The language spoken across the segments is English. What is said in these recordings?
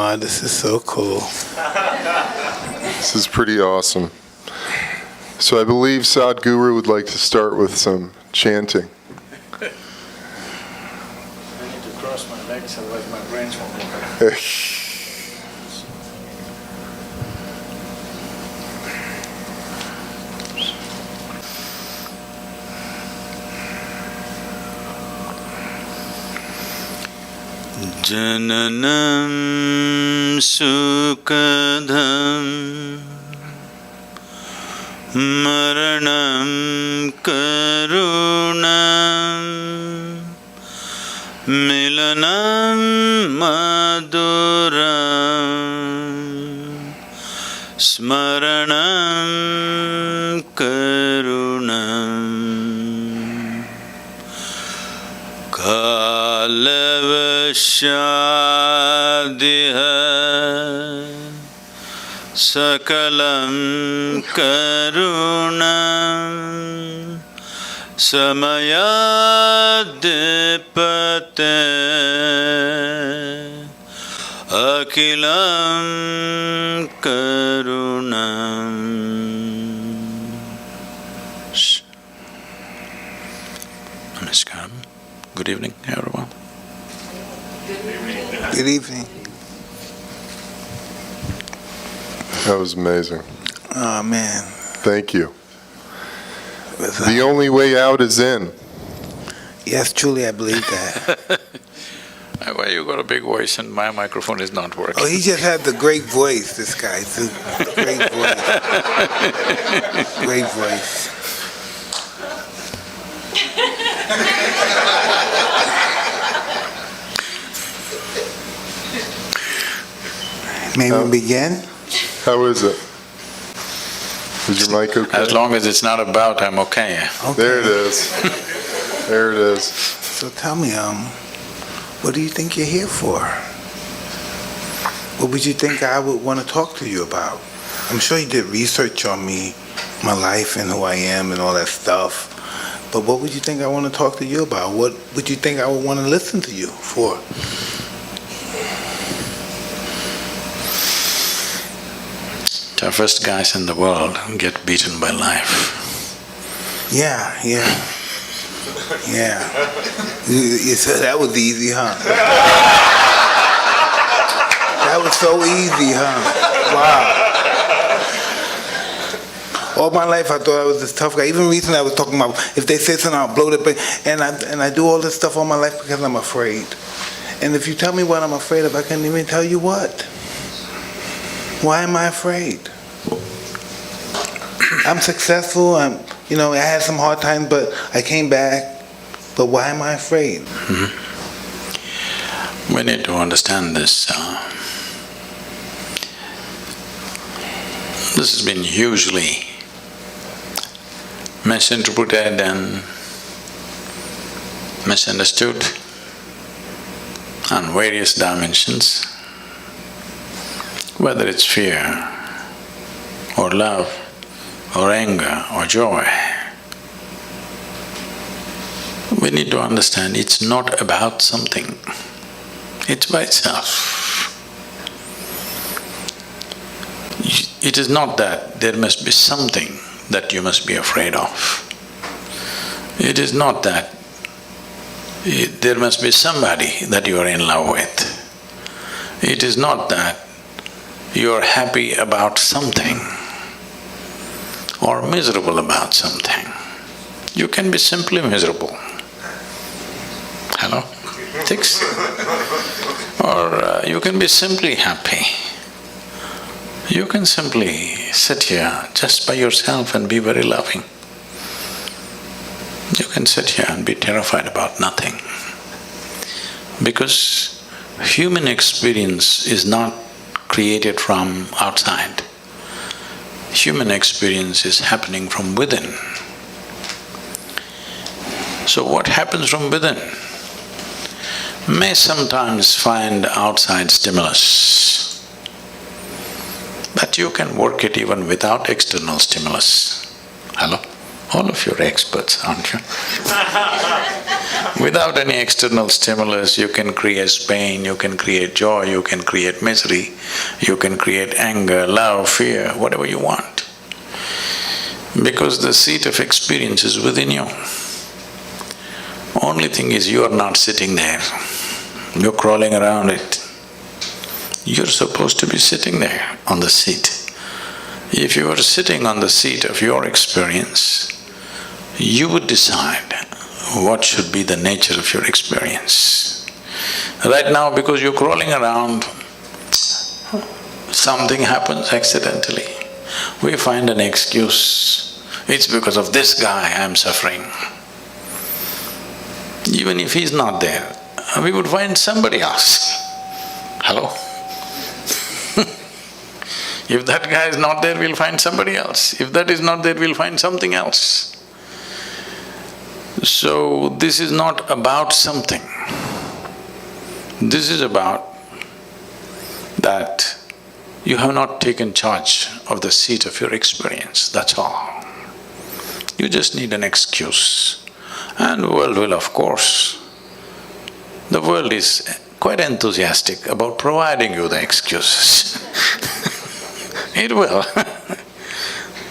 Oh, this is so cool. This is pretty awesome. So I believe Sadhguru would like to start with some chanting. I need to cross my legs, otherwise my brains won't work. Jananam sukadham maranam karunam milanam maduram smaranam karunam kalavashadiha sakalam karunam samayadipate akilam karunam. Namaskaram. Good evening, everyone. Good evening. That was amazing. Oh, man. Thank you. The only way out is in. Yes, truly, I believe that. Why you got a big voice and my microphone is not working? Oh, he just has a great voice, this guy. It's a great voice. Great voice. May we begin? How is it? Is your mic okay? As long as it's not about, I'm okay. There it is. There it is. So tell me, what do you think you're here for? What would you think I would want to talk to you about? I'm sure you did research on me, my life and who I am and all that stuff. But what would you think I want to talk to you about? What would you think I would want to listen to you for? Toughest guys in the world get beaten by life. Yeah. You said that was easy, huh? That was so easy, huh? Wow. All my life I thought I was this tough guy. Even recently I was talking about if they say something, I'll blow it. And I do all this stuff all my life because I'm afraid. And if you tell me what I'm afraid of, I can't even tell you what. Why am I afraid? I'm successful. I had some hard times, but I came back. But why am I afraid? Mm-hmm. We need to understand this. This has been hugely misinterpreted and misunderstood on various dimensions. Whether it's fear, or love, or anger, or joy, we need to understand it's not about something, it's by itself. It is not that there must be something that you must be afraid of. It is not that there must be somebody that you are in love with. It is not that you are happy about something or miserable about something. You can be simply miserable. Hello? 6? Or you can be simply happy. You can simply sit here just by yourself and be very loving. You can sit here and be terrified about nothing. Because human experience is not created from outside. Human experience is happening from within. So what happens from within may sometimes find outside stimulus, but you can work it even without external stimulus. Hello? All of you are experts, aren't you? Without any external stimulus, you can create pain, you can create joy, you can create misery, you can create anger, love, fear, whatever you want. Because the seat of experience is within you. Only thing is you are not sitting there, you're crawling around it. You're supposed to be sitting there on the seat. If you were sitting on the seat of your experience, you would decide what should be the nature of your experience. Right now, because you're crawling around, something happens accidentally. We find an excuse. It's because of this guy I'm suffering. Even if he's not there, we would find somebody else. Hello? If that guy is not there, we'll find somebody else. If that is not there, we'll find something else. So, this is not about something. This is about that you have not taken charge of the seat of your experience, that's all. You just need an excuse. And the world will, of course, the world is quite enthusiastic about providing you the excuses. It will.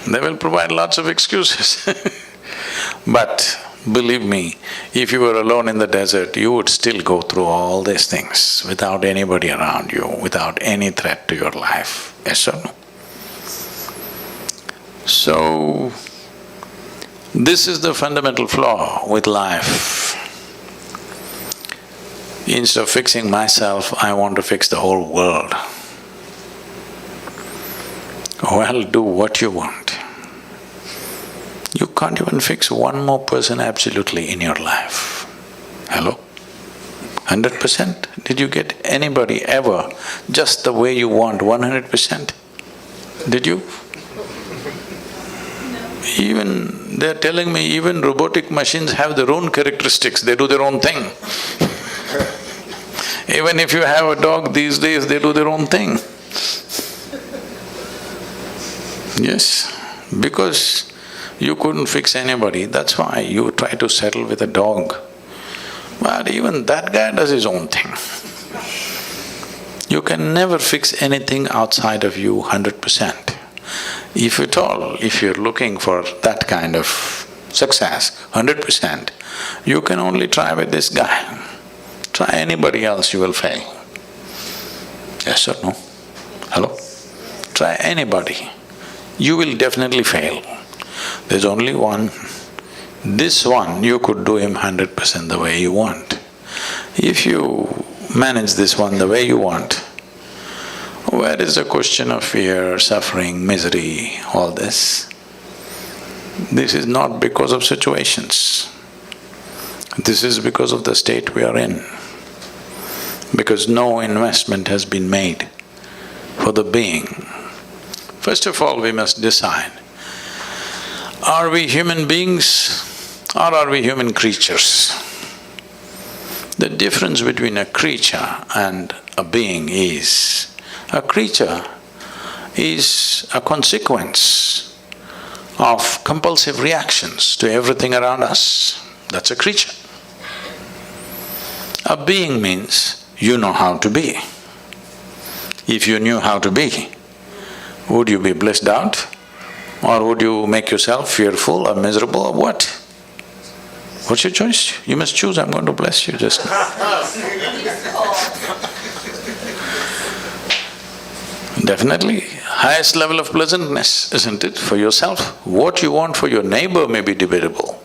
They will provide lots of excuses. But believe me, if you were alone in the desert, you would still go through all these things without anybody around you, without any threat to your life. Yes or no? So, this is the fundamental flaw with life. Instead of fixing myself, I want to fix the whole world. Well, do what you want. You can't even fix one more person absolutely in your life. Hello? 100%? Did you get anybody ever just the way you want, 100%? Did you? Even… they're telling me even robotic machines have their own characteristics, they do their own thing. Even if you have a dog these days, they do their own thing. Yes, because you couldn't fix anybody, that's why you try to settle with a dog. But even that guy does his own thing. You can never fix anything outside of you 100%. If at all, if you're looking for that kind of success, 100%, you can only try with this guy. Try anybody else, you will fail. Yes or no? Hello? Try anybody, you will definitely fail. There's only one. This one, you could do him 100% the way you want. If you manage this one the way you want, where is the question of fear, suffering, misery, all this? This is not because of situations. This is because of the state we are in. Because no investment has been made for the being. First of all, we must decide, are we human beings or are we human creatures? The difference between a creature and a being is, a creature is a consequence of compulsive reactions to everything around us. That's a creature. A being means you know how to be. If you knew how to be, would you be blissed out? Or would you make yourself fearful or miserable or what? What's your choice? You must choose, I'm going to bless you just now. Definitely, highest level of pleasantness, isn't it, for yourself? What you want for your neighbor may be debatable,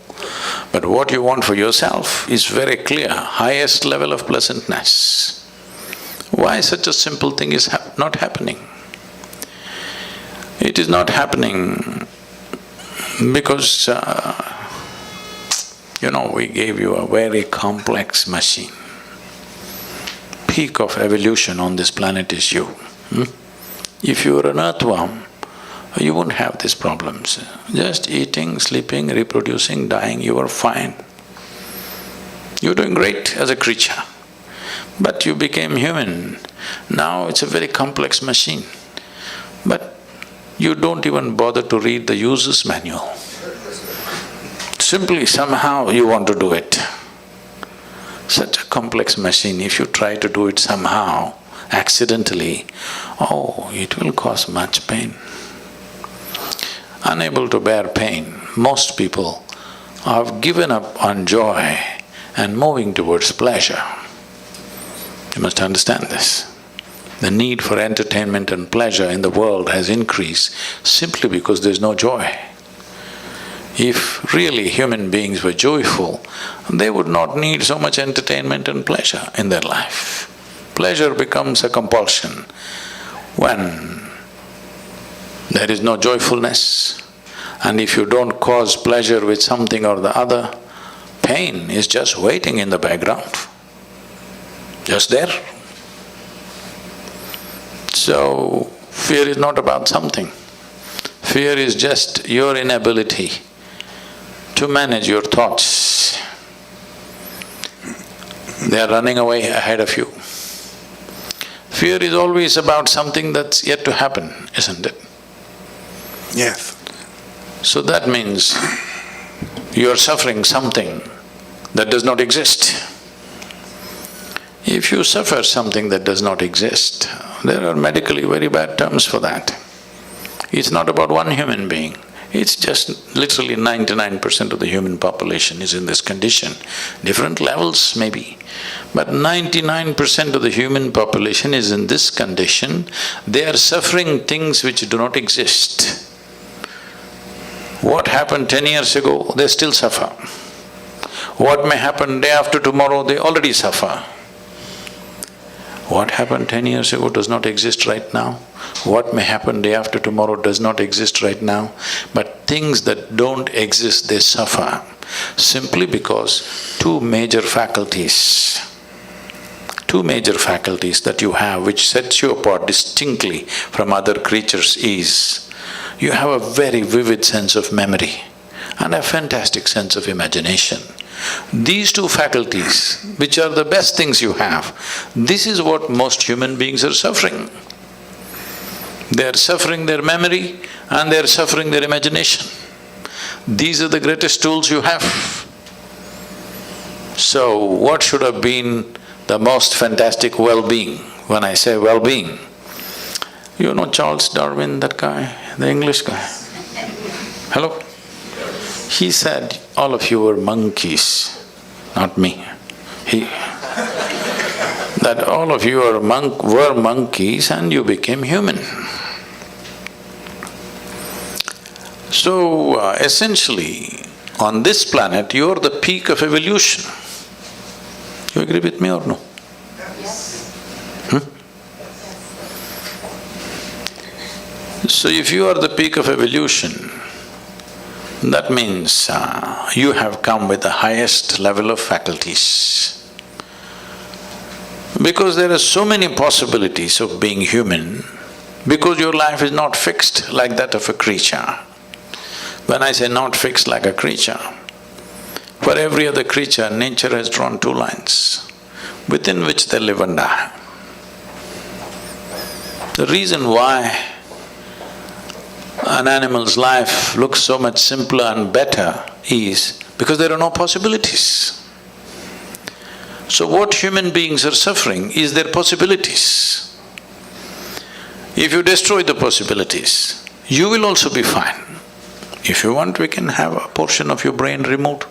but what you want for yourself is very clear, highest level of pleasantness. Why such a simple thing is not happening? It is not happening because, we gave you a very complex machine. Peak of evolution on this planet is you. If you were an earthworm, you wouldn't have these problems. Just eating, sleeping, reproducing, dying, you were fine. You're doing great as a creature. But you became human. Now it's a very complex machine. But you don't even bother to read the user's manual. Simply somehow you want to do it. Such a complex machine, if you try to do it somehow, accidentally, oh, it will cause much pain. Unable to bear pain, most people have given up on joy and moving towards pleasure. You must understand this. The need for entertainment and pleasure in the world has increased simply because there's no joy. If really human beings were joyful, they would not need so much entertainment and pleasure in their life. Pleasure becomes a compulsion when there is no joyfulness, and if you don't cause pleasure with something or the other, pain is just waiting in the background, just there. So, fear is not about something. Fear is just your inability to manage your thoughts. They are running away ahead of you. Fear is always about something that's yet to happen, isn't it? Yes. So that means you are suffering something that does not exist. If you suffer something that does not exist, there are medically very bad terms for that. It's not about one human being, it's just literally 99% of the human population is in this condition. Different levels maybe, but 99% of the human population is in this condition. They are suffering things which do not exist. What happened 10 years ago, they still suffer. What may happen day after tomorrow, they already suffer. What happened 10 years ago does not exist right now. What may happen day after tomorrow does not exist right now. But things that don't exist, they suffer simply because two major faculties that you have which sets you apart distinctly from other creatures is, you have a very vivid sense of memory and a fantastic sense of imagination. These two faculties, which are the best things you have, this is what most human beings are suffering. They are suffering their memory and they are suffering their imagination. These are the greatest tools you have. So, what should have been the most fantastic well-being? When I say well-being, you know Charles Darwin, that guy, the English guy? Hello? He said, all of you were monkeys, not me. That all of you were monkeys and you became human. So, essentially, on this planet, you're the peak of evolution. You agree with me or no? So if you are the peak of evolution, that means you have come with the highest level of faculties. Because there are so many possibilities of being human, because your life is not fixed like that of a creature. When I say not fixed like a creature, for every other creature, nature has drawn two lines within which they live and die. The reason why an animal's life looks so much simpler and better is because there are no possibilities. So what human beings are suffering is their possibilities. If you destroy the possibilities, you will also be fine. If you want, we can have a portion of your brain removed.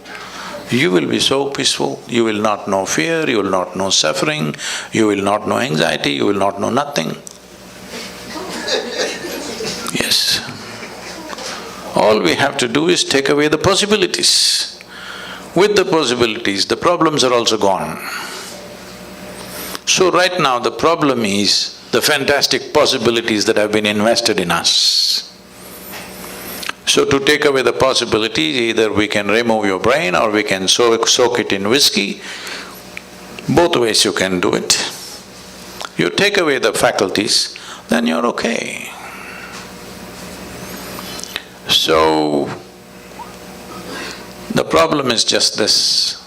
You will be so peaceful, you will not know fear, you will not know suffering, you will not know anxiety, you will not know nothing. Yes. All we have to do is take away the possibilities. With the possibilities, the problems are also gone. So right now the problem is the fantastic possibilities that have been invested in us. So to take away the possibilities, either we can remove your brain or we can soak it in whiskey. Both ways you can do it. You take away the faculties, then you're okay. So, the problem is just this,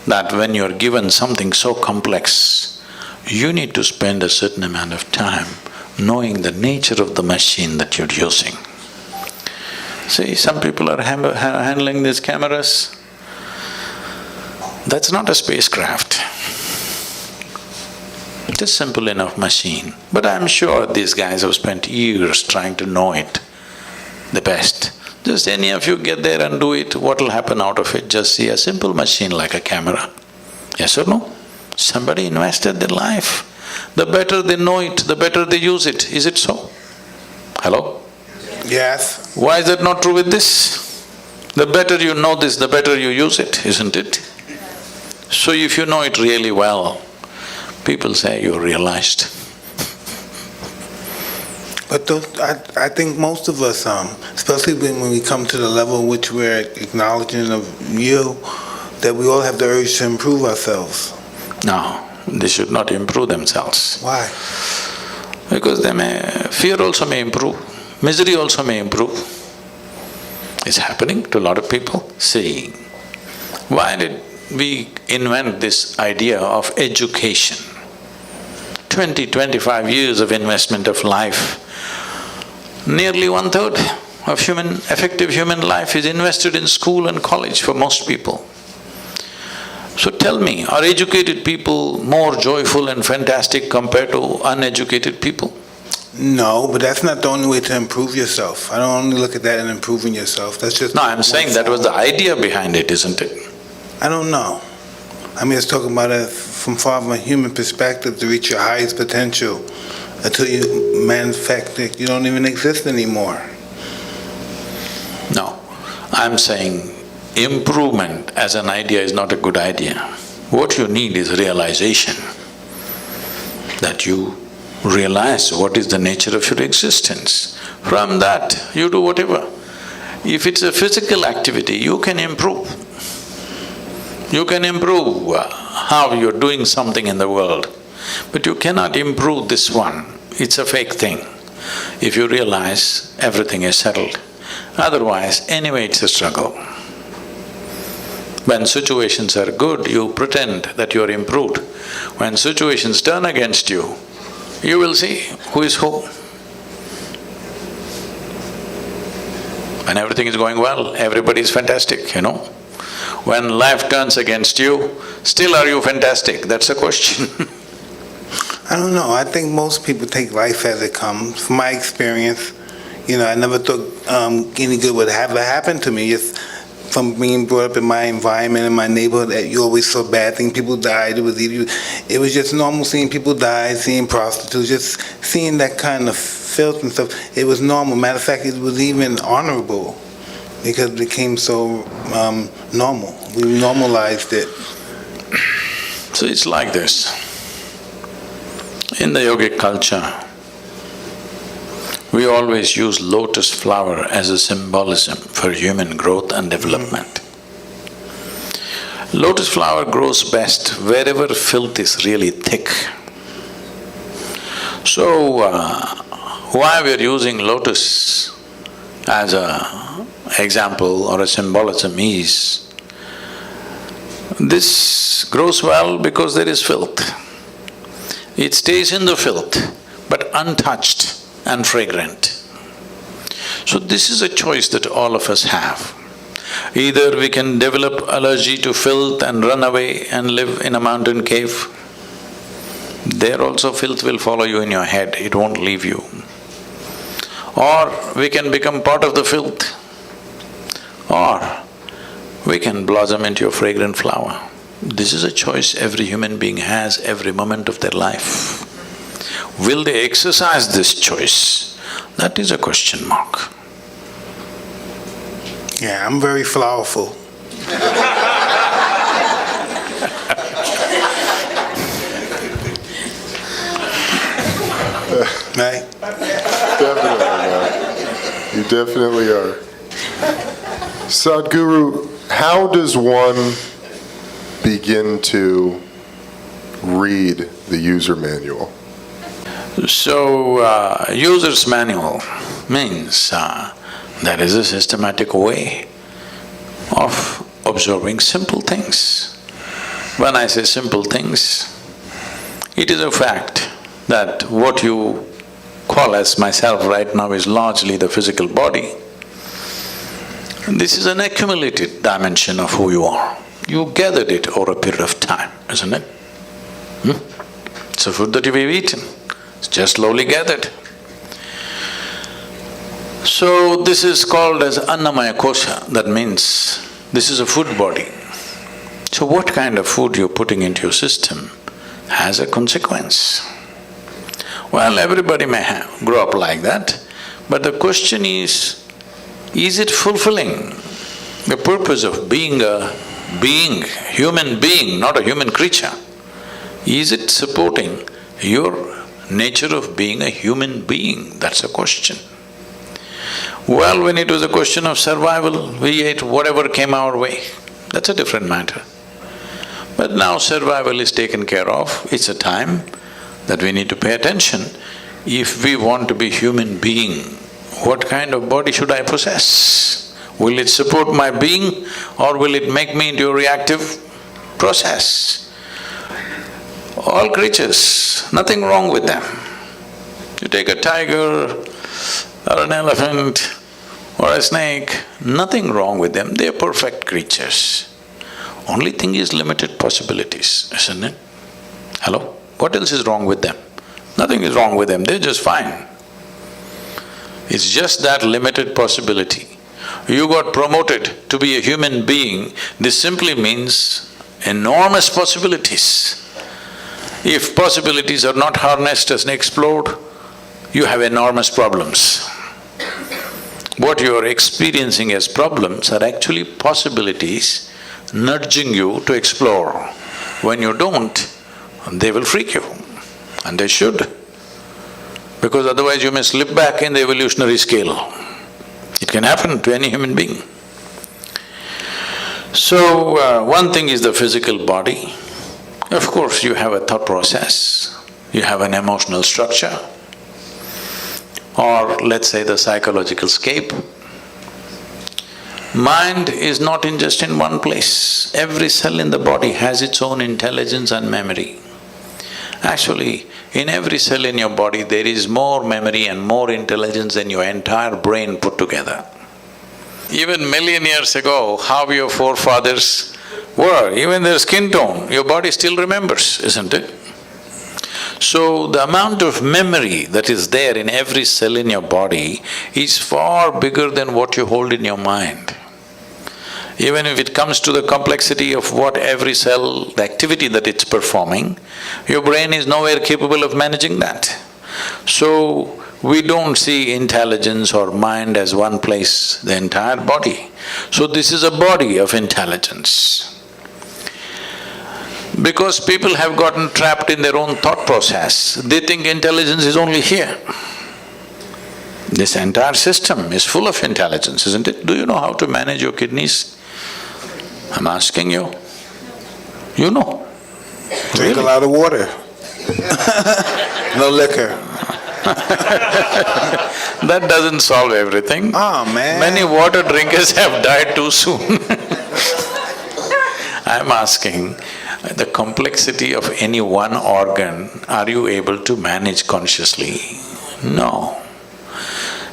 that when you're given something so complex, you need to spend a certain amount of time knowing the nature of the machine that you're using. See, some people are handling these cameras. That's not a spacecraft. It's a simple enough machine. But I'm sure these guys have spent years trying to know it the best. Just any of you get there and do it, what'll happen out of it? Just see a simple machine like a camera. Yes or no? Somebody invested their life. The better they know it, the better they use it. Is it so? Hello? Yes. Why is that not true with this? The better you know this, the better you use it, isn't it? So if you know it really well, people say you're realized. But I think most of us, especially when we come to the level in which we're acknowledging of you, that we all have the urge to improve ourselves. No, they should not improve themselves. Why? Because fear also may improve, misery also may improve. It's happening to a lot of people. See, why did we invent this idea of education? 20-25 years of investment of life. Nearly 1/3 of effective human life is invested in school and college for most people. So tell me, are educated people more joyful and fantastic compared to uneducated people? No, but that's not the only way to improve yourself. I don't only look at that in improving yourself, that's just… No, I'm saying that was the idea behind it, isn't it? I don't know. I'm just talking about it from far from a human perspective to reach your highest potential until you manifest it, you don't even exist anymore. No, I'm saying improvement as an idea is not a good idea. What you need is realization, that you realize what is the nature of your existence. From that, you do whatever. If it's a physical activity, you can improve. You can improve how you're doing something in the world, but you cannot improve this one. It's a fake thing. If you realize everything is settled, otherwise anyway it's a struggle. When situations are good, you pretend that you are improved. When situations turn against you, you will see who is who. When everything is going well, everybody is fantastic, you know. When life turns against you, still are you fantastic? That's the question. I don't know, I think most people take life as it comes. From my experience, I never thought any good would ever happen to me. Just from being brought up in my environment, in my neighborhood, that you always saw bad things, people died, it was just normal seeing people die, seeing prostitutes, just seeing that kind of filth and stuff. It was normal. Matter of fact, it was even honorable because it became so normal. We normalized it. So it's like this. In the yogic culture, we always use lotus flower as a symbolism for human growth and development. Lotus flower grows best wherever filth is really thick. So, why we're using lotus as a example or a symbolism is, this grows well because there is filth. It stays in the filth, but untouched and fragrant. So this is a choice that all of us have. Either we can develop allergy to filth and run away and live in a mountain cave. There also filth will follow you in your head, it won't leave you. Or we can become part of the filth. Or we can blossom into a fragrant flower. This is a choice every human being has every moment of their life. Will they exercise this choice? That is a question mark. Yeah, I'm very flowerful. Right? Definitely, man. You definitely are. Sadhguru, how does one begin to read the user manual? So, user's manual means there is a systematic way of observing simple things. When I say simple things, it is a fact that what you call as myself right now is largely the physical body. This is an accumulated dimension of who you are. You gathered it over a period of time, isn't it? It's a food that we've eaten, it's just slowly gathered. So this is called as Annamaya Kosha, that means this is a food body. So what kind of food you're putting into your system has a consequence. Well, everybody may grow up like that, but the question is it fulfilling the purpose of being a being, human being, not a human creature? Is it supporting your nature of being a human being? That's a question. Well, when it was a question of survival, we ate whatever came our way. That's a different matter. But now survival is taken care of, it's a time that we need to pay attention. If we want to be human being, what kind of body should I possess? Will it support my being or will it make me into a reactive process? All creatures, nothing wrong with them. You take a tiger or an elephant or a snake, nothing wrong with them, they're perfect creatures. Only thing is limited possibilities, isn't it? Hello? What else is wrong with them? Nothing is wrong with them, they're just fine. It's just that limited possibility. You got promoted to be a human being, this simply means enormous possibilities. If possibilities are not harnessed and explored, you have enormous problems. What you are experiencing as problems are actually possibilities nudging you to explore. When you don't, they will freak you, and they should, because otherwise you may slip back in the evolutionary scale. It can happen to any human being. So, one thing is the physical body. Of course, you have a thought process, you have an emotional structure, or let's say the psychological scape. Mind is not just in one place. Every cell in the body has its own intelligence and memory. Actually, in every cell in your body, there is more memory and more intelligence than your entire brain put together. Even million years ago, how your forefathers were, even their skin tone, your body still remembers, isn't it? So, the amount of memory that is there in every cell in your body is far bigger than what you hold in your mind. Even if it comes to the complexity of what every cell, the activity that it's performing, your brain is nowhere capable of managing that. So, we don't see intelligence or mind as one place, the entire body. So this is a body of intelligence. Because people have gotten trapped in their own thought process, they think intelligence is only here. This entire system is full of intelligence, isn't it? Do you know how to manage your kidneys? I'm asking you. You know. Drink a lot of water. No liquor. That doesn't solve everything. Oh, man. Many water drinkers have died too soon. I'm asking, the complexity of any one organ, are you able to manage consciously? No.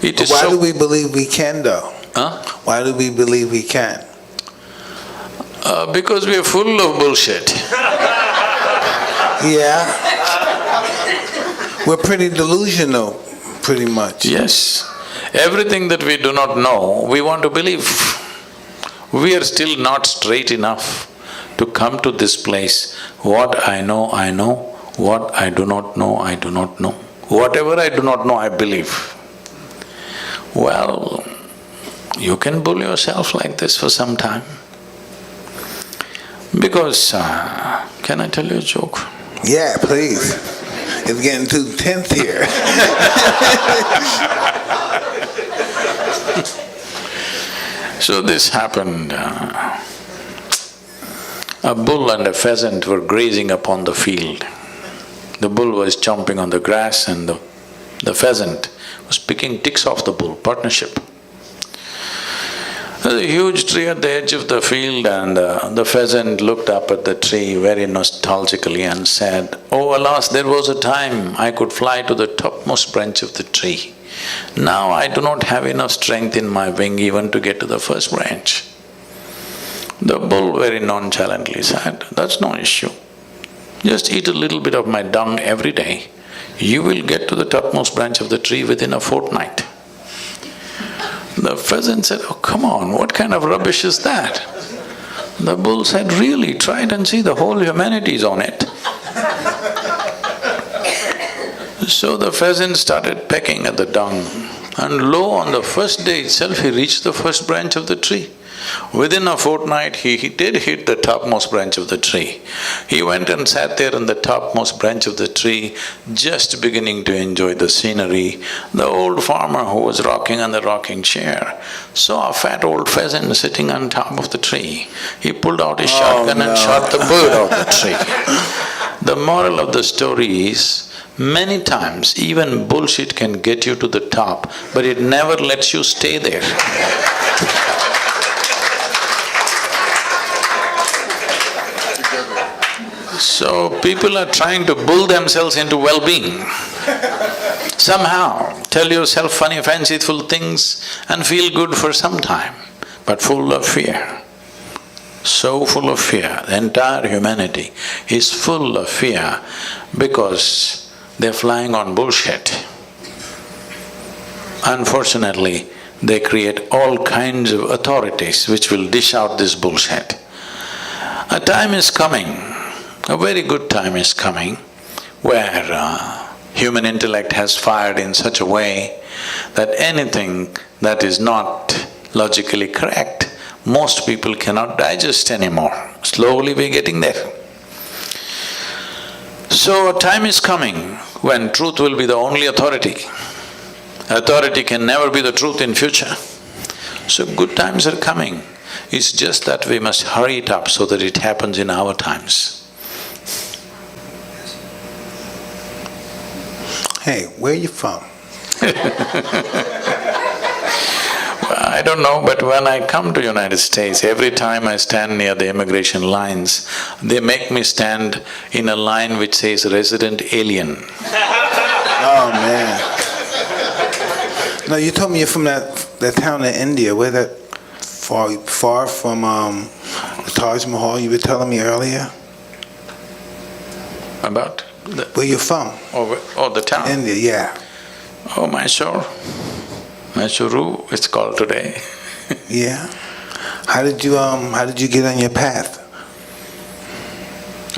It is Why so… do we believe we can though? Huh? Why do we believe we can? Because we are full of bullshit. Yeah. We're pretty delusional, pretty much. Yes. Everything that we do not know, we want to believe. We are still not straight enough to come to this place. What I know, I know. What I do not know, I do not know. Whatever I do not know, I believe. Well, you can bull yourself like this for some time. Because, can I tell you a joke? Yeah, please. It's getting too tense here. So this happened, a bull and a pheasant were grazing upon the field. The bull was chomping on the grass and the pheasant was picking ticks off the bull, partnership. There's a huge tree at the edge of the field and the pheasant looked up at the tree very nostalgically and said, "Oh, alas, there was a time I could fly to the topmost branch of the tree. Now I do not have enough strength in my wing even to get to the first branch." The bull very nonchalantly said, "That's no issue. Just eat a little bit of my dung every day, you will get to the topmost branch of the tree within a fortnight. The pheasant said, oh, come on, what kind of rubbish is that? The bull said, really, try it and see, the whole humanity is on it. So the pheasant started pecking at the dung, and lo, on the first day itself, he reached the first branch of the tree. Within a fortnight, he did hit the topmost branch of the tree. He went and sat there on the topmost branch of the tree, just beginning to enjoy the scenery. The old farmer who was rocking on the rocking chair saw a fat old pheasant sitting on top of the tree. He pulled out his shotgun and shot the bird out the tree. The moral of the story is, many times even bullshit can get you to the top, but it never lets you stay there. So people are trying to bull themselves into well-being. Somehow, tell yourself funny, fanciful things and feel good for some time, but full of fear. So full of fear. The entire humanity is full of fear because they're flying on bullshit. Unfortunately, they create all kinds of authorities which will dish out this bullshit. A time is coming, a very good time is coming, where human intellect has fired in such a way that anything that is not logically correct, most people cannot digest anymore. Slowly we're getting there. So a time is coming when truth will be the only authority. Authority can never be the truth in future. So good times are coming. It's just that we must hurry it up so that it happens in our times. Hey, where are you from? I don't know, but when I come to United States, every time I stand near the immigration lines, they make me stand in a line which says resident alien. Oh, man. No, you told me you're from that town in India, where that far from the Taj Mahal you were telling me earlier? About? Where you from? Oh, the town? India, yeah. Oh, Mysore. Mysuru, it's called today. Yeah? How did you get on your path?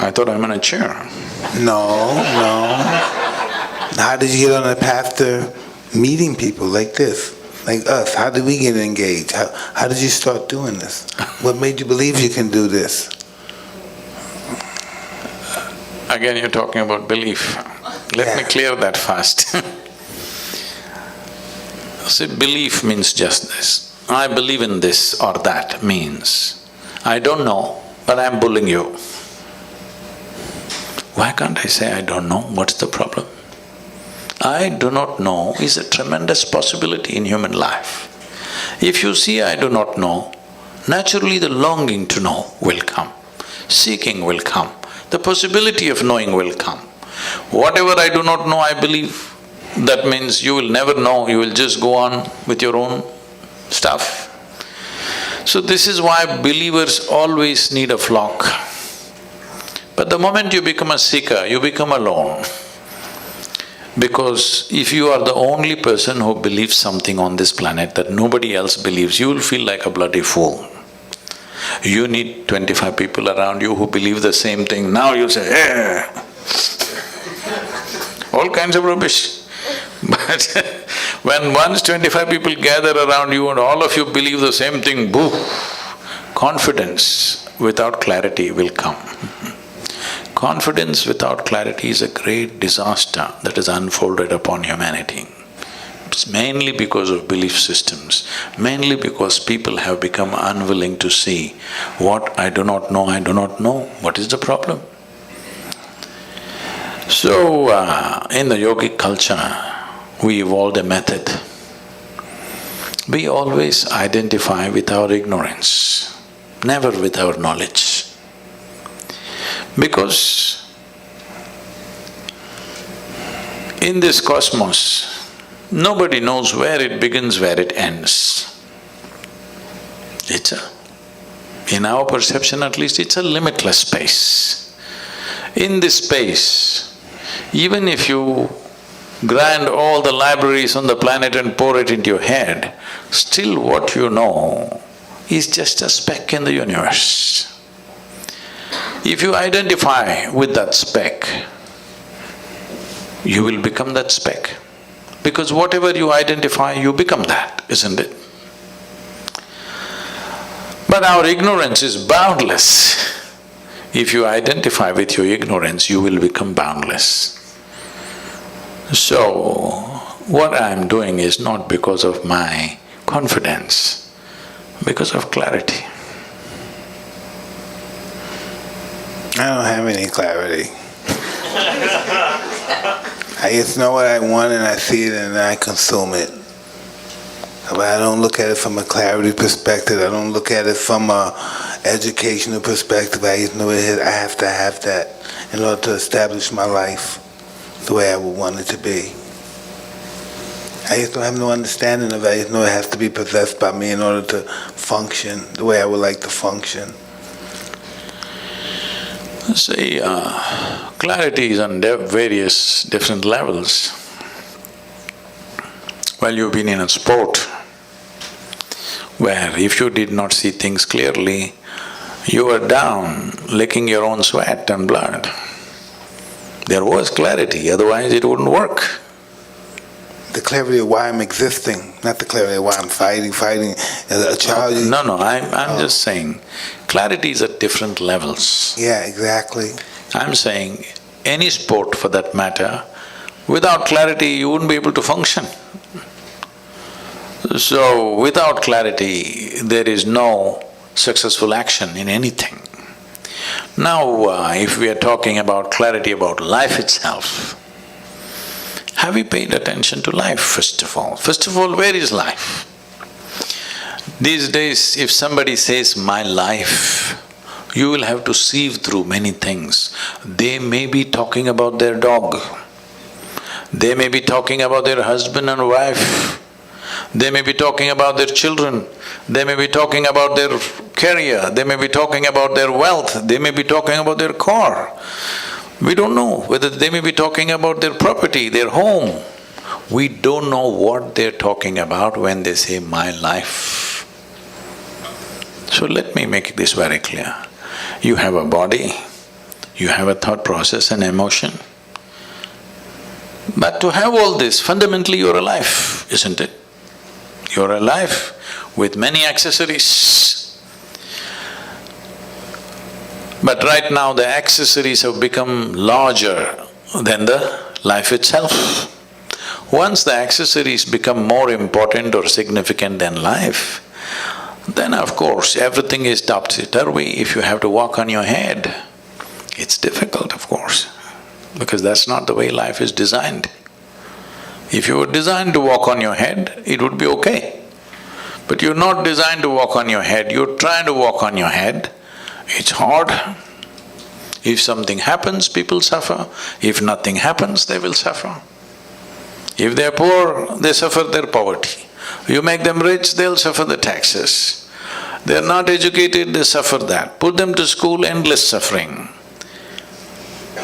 I thought I'm in a chair. No. How did you get on the path to meeting people like this, like us? How did we get engaged? How did you start doing this? What made you believe you can do this? Again, you're talking about belief. Let me clear that first. See, belief means just this. I believe in this or that means, I don't know, but I'm bullying you. Why can't I say I don't know? What's the problem? I do not know is a tremendous possibility in human life. If you see I do not know, naturally the longing to know will come, seeking will come, the possibility of knowing will come. Whatever I do not know, I believe. That means you will never know, you will just go on with your own stuff. So this is why believers always need a flock. But the moment you become a seeker, you become alone. Because if you are the only person who believes something on this planet that nobody else believes, you will feel like a bloody fool. You need 25 people around you who believe the same thing. Now you say, eh, all kinds of rubbish. But when once 25 people gather around you and all of you believe the same thing, boo, confidence without clarity will come. Confidence without clarity is a great disaster that is unfolded upon humanity. It's mainly because of belief systems, mainly because people have become unwilling to see what I do not know, I do not know. What is the problem? So, in the yogic culture, we evolved a method. We always identify with our ignorance, never with our knowledge. Because in this cosmos, nobody knows where it begins, where it ends. In our perception at least, it's a limitless space. In this space, even if you grind all the libraries on the planet and pour it into your head, still what you know is just a speck in the universe. If you identify with that speck, you will become that speck. Because whatever you identify, you become that, isn't it? But our ignorance is boundless. If you identify with your ignorance, you will become boundless. So, what I'm doing is not because of my confidence, because of clarity. I don't have any clarity. I just know what I want and I see it and I consume it. But I don't look at it from a clarity perspective. I don't look at it from a educational perspective. I just know it. I have to have that in order to establish my life the way I would want it to be. I just don't have no understanding of it. I just know it has to be possessed by me in order to function the way I would like to function. See, clarity is on various different levels. Well, you've been in a sport where if you did not see things clearly, you were down, licking your own sweat and blood. There was clarity, otherwise it wouldn't work. The clarity of why I'm existing, not the clarity of why I'm fighting. As a child, No, I'm just saying, clarity is at different levels. Yeah, exactly. I'm saying, any sport for that matter, without clarity you wouldn't be able to function. So, without clarity, there is no successful action in anything. Now, if we are talking about clarity about life itself, have you paid attention to life, first of all? First of all, where is life? These days, if somebody says, my life, you will have to sieve through many things. They may be talking about their dog. They may be talking about their husband and wife. They may be talking about their children. They may be talking about their career. They may be talking about their wealth. They may be talking about their car. We don't know whether they may be talking about their property, their home. We don't know what they're talking about when they say, my life. So let me make this very clear. You have a body, you have a thought process and emotion. But to have all this, fundamentally you're alive, isn't it? You're alive with many accessories. But right now the accessories have become larger than the life itself. Once the accessories become more important or significant than life, then of course everything is topsy-turvy. If you have to walk on your head, it's difficult, of course, because that's not the way life is designed. If you were designed to walk on your head, it would be okay. But you're not designed to walk on your head, you're trying to walk on your head, it's hard. If something happens, people suffer. If nothing happens, they will suffer. If they're poor, they suffer their poverty. You make them rich, they'll suffer the taxes. They're not educated, they suffer that. Put them to school, endless suffering.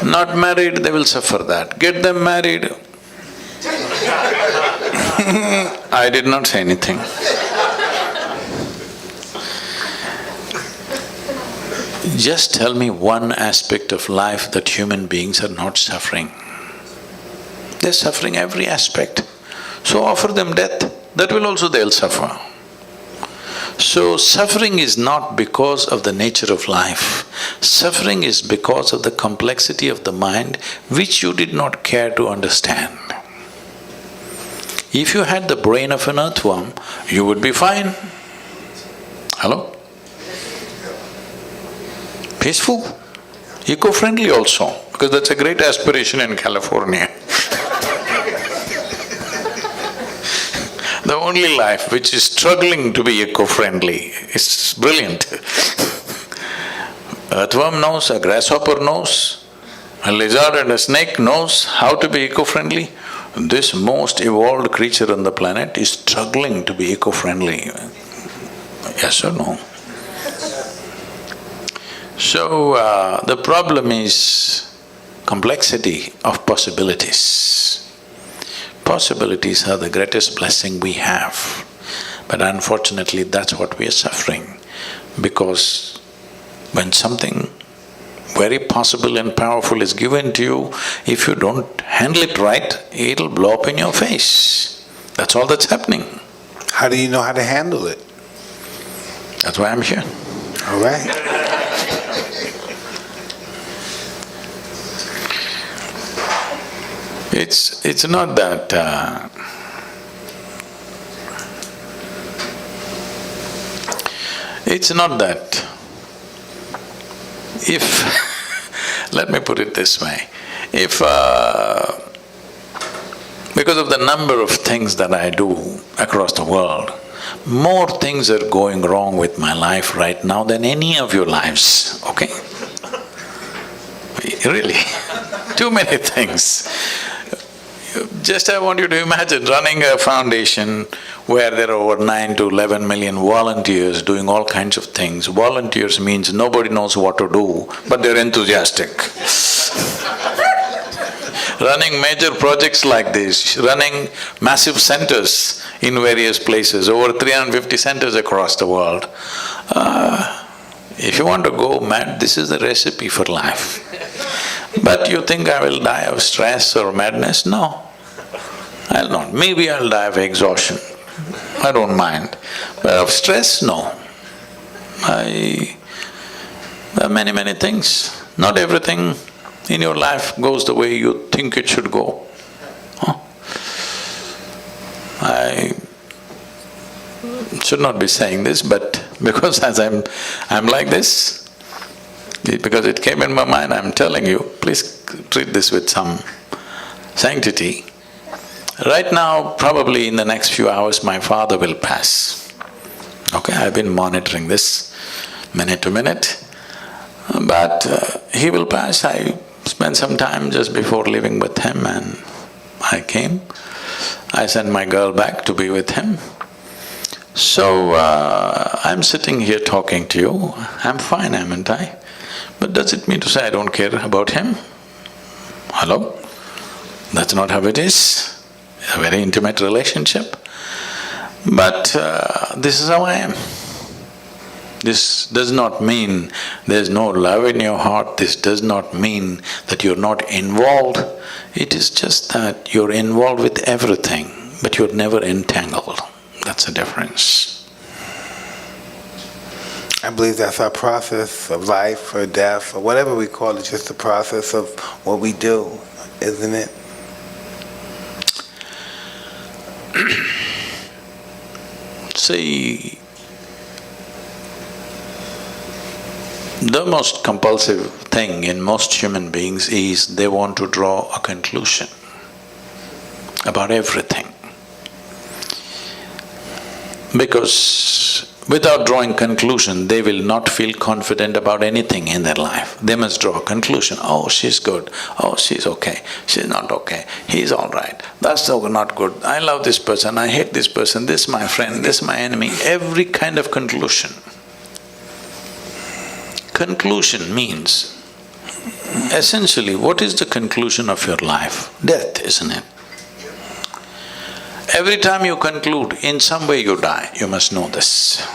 Not married, they will suffer that. Get them married. I did not say anything. Just tell me one aspect of life that human beings are not suffering. They're suffering every aspect. So offer them death, that will also they'll suffer. So suffering is not because of the nature of life. Suffering is because of the complexity of the mind which you did not care to understand. If you had the brain of an earthworm, you would be fine. Hello? Peaceful, eco-friendly also, because that's a great aspiration in California. The only life which is struggling to be eco-friendly is brilliant. Earthworm knows, a grasshopper knows, a lizard and a snake knows how to be eco-friendly. This most evolved creature on the planet is struggling to be eco-friendly. Yes or no? So, the problem is, complexity of possibilities. Possibilities are the greatest blessing we have, but unfortunately that's what we are suffering, because when something very possible and powerful is given to you, if you don't handle it right, it'll blow up in your face. That's all that's happening. How do you know how to handle it? That's why I'm here. All right. It's not that it's not that if let me put it this way, if because of the number of things that I do across the world, more things are going wrong with my life right now than any of your lives, okay? Really, too many things. Just I want you to imagine running a foundation where there are over 9 to 11 million volunteers doing all kinds of things. Volunteers means nobody knows what to do, but they're enthusiastic. Running major projects like this, running massive centers in various places, over 350 centers across the world. If you want to go mad, this is the recipe for life. But you think I will die of stress or madness? No, I'll not. Maybe I'll die of exhaustion, I don't mind. But of stress, no. There are many things. Not everything in your life goes the way you think it should go. I should not be saying this, but because as I'm like this, because it came in my mind, I'm telling you, please treat this with some sanctity. Right now, probably in the next few hours, my father will pass. Okay, I've been monitoring this minute to minute, but he will pass. I spent some time just before leaving with him and I came. I sent my girl back to be with him. So, I'm sitting here talking to you, I'm fine, haven't I? But does it mean to say I don't care about him? Hello? That's not how it is. A very intimate relationship. But this is how I am. This does not mean there's no love in your heart, this does not mean that you're not involved. It is just that you're involved with everything, but you're never entangled. That's the difference. I believe that's our process of life or death or whatever we call it, just the process of what we do, isn't it? See, the most compulsive thing in most human beings is they want to draw a conclusion about everything. Because without drawing conclusion, they will not feel confident about anything in their life. They must draw a conclusion. Oh, she's good. Oh, she's okay. She's not okay. He's all right. That's so not good. I love this person. I hate this person. This is my friend. This is my enemy. Every kind of conclusion. Conclusion means, essentially, what is the conclusion of your life? Death, isn't it? Every time you conclude, in some way you die, you must know this.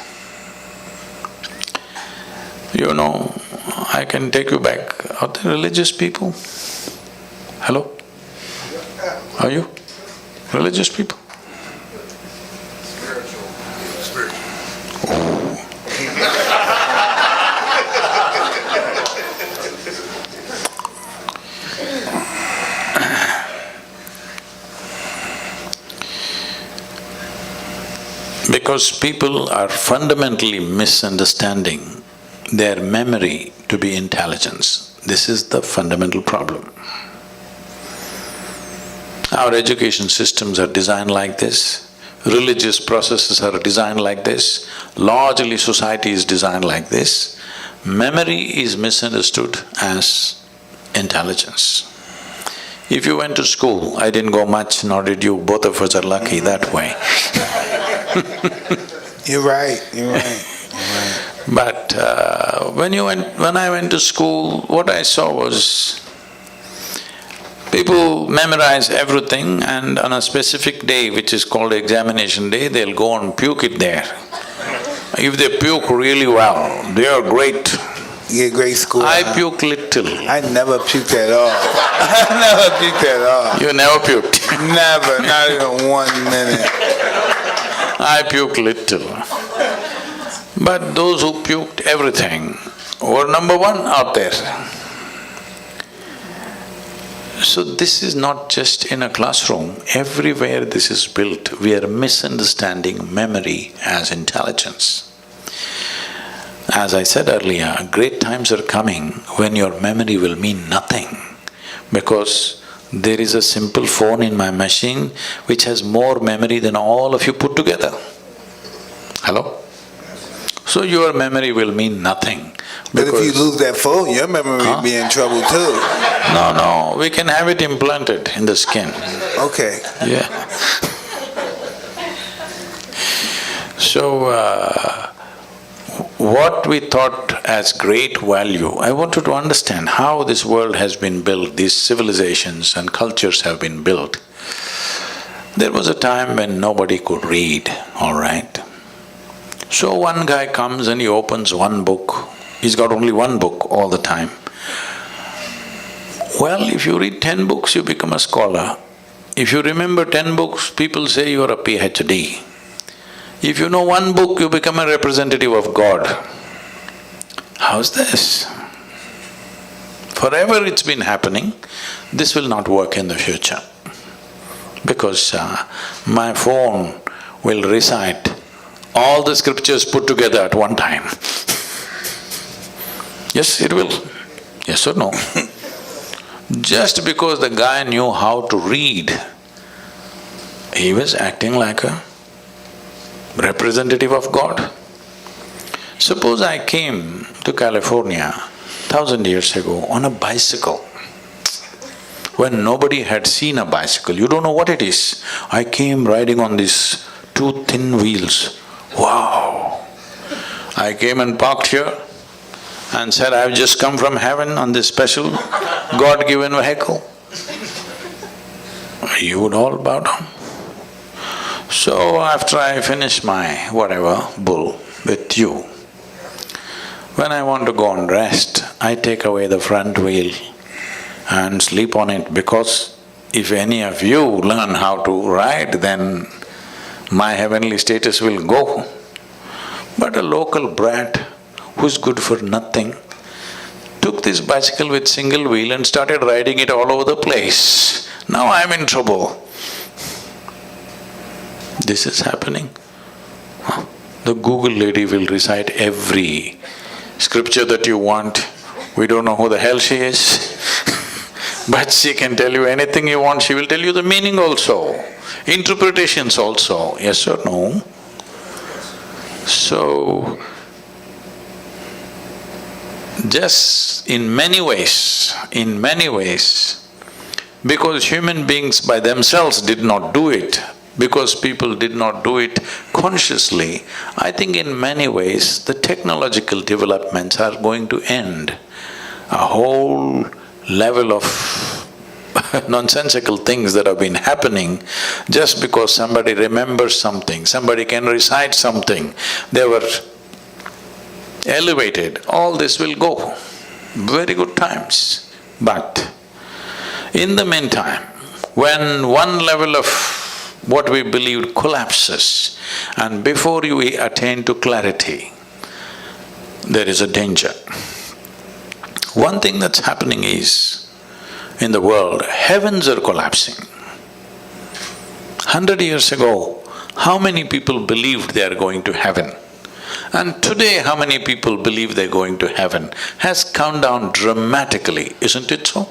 You know, I can take you back. Are there religious people? Hello? Are you religious people? Because people are fundamentally misunderstanding their memory to be intelligence. This is the fundamental problem. Our education systems are designed like this, religious processes are designed like this, largely society is designed like this. Memory is misunderstood as intelligence. If you went to school, I didn't go much, nor did you, both of us are lucky that way. You're right, you're right. But when I went to school, what I saw was People memorize everything and on a specific day, which is called examination day, they'll go and puke it there. If they puke really well, they are great. You get great score. I puke little. I never puked at all. I never puked at all. You never puked. Never, not even 1 minute. I puke little. But those who puked everything were number one out there. So this is not just in a classroom, everywhere this is built. We are misunderstanding memory as intelligence. As I said earlier, great times are coming when your memory will mean nothing, because there is a simple phone in my machine which has more memory than all of you put together. Hello? So your memory will mean nothing. But if you lose that phone, your memory will be in trouble too. No, we can have it implanted in the skin. Okay. Yeah. So, what we thought as great value, I want you to understand how this world has been built, these civilizations and cultures have been built. There was a time when nobody could read, all right? So one guy comes and he opens one book. He's got only one book all the time. Well, if you read 10 books, you become a scholar. If you remember 10 books, people say you are a PhD. If you know one book, you become a representative of God. How's this? Forever it's been happening. This will not work in the future, because my phone will recite all the scriptures put together at one time. Yes, it will. Yes or no? Just because the guy knew how to read, he was acting like a representative of God. Suppose I came to California 1,000 years ago on a bicycle, when nobody had seen a bicycle. You don't know what it is. I came riding on these two thin wheels. Wow! I came and parked here and said, I've just come from heaven on this special God-given vehicle. You would all bow down. So after I finish my whatever bull with you, when I want to go and rest, I take away the front wheel and sleep on it, because if any of you learn how to ride, then my heavenly status will go. But a local brat who's good for nothing took this bicycle with single wheel and started riding it all over the place. Now I'm in trouble. This is happening. The Google lady will recite every scripture that you want. We don't know who the hell she is. But she can tell you anything you want, she will tell you the meaning also, interpretations also, yes or no? So, just in many ways, because human beings by themselves did not do it, because people did not do it consciously, I think in many ways the technological developments are going to end. A whole level of nonsensical things that have been happening just because somebody remembers something, somebody can recite something, they were elevated, all this will go. Very good times. But in the meantime, when one level of what we believed collapses, and before you attain to clarity, there is a danger. One thing that's happening is, in the world, heavens are collapsing. 100 years ago, how many people believed they are going to heaven? And today, how many people believe they're going to heaven has come down dramatically, isn't it so?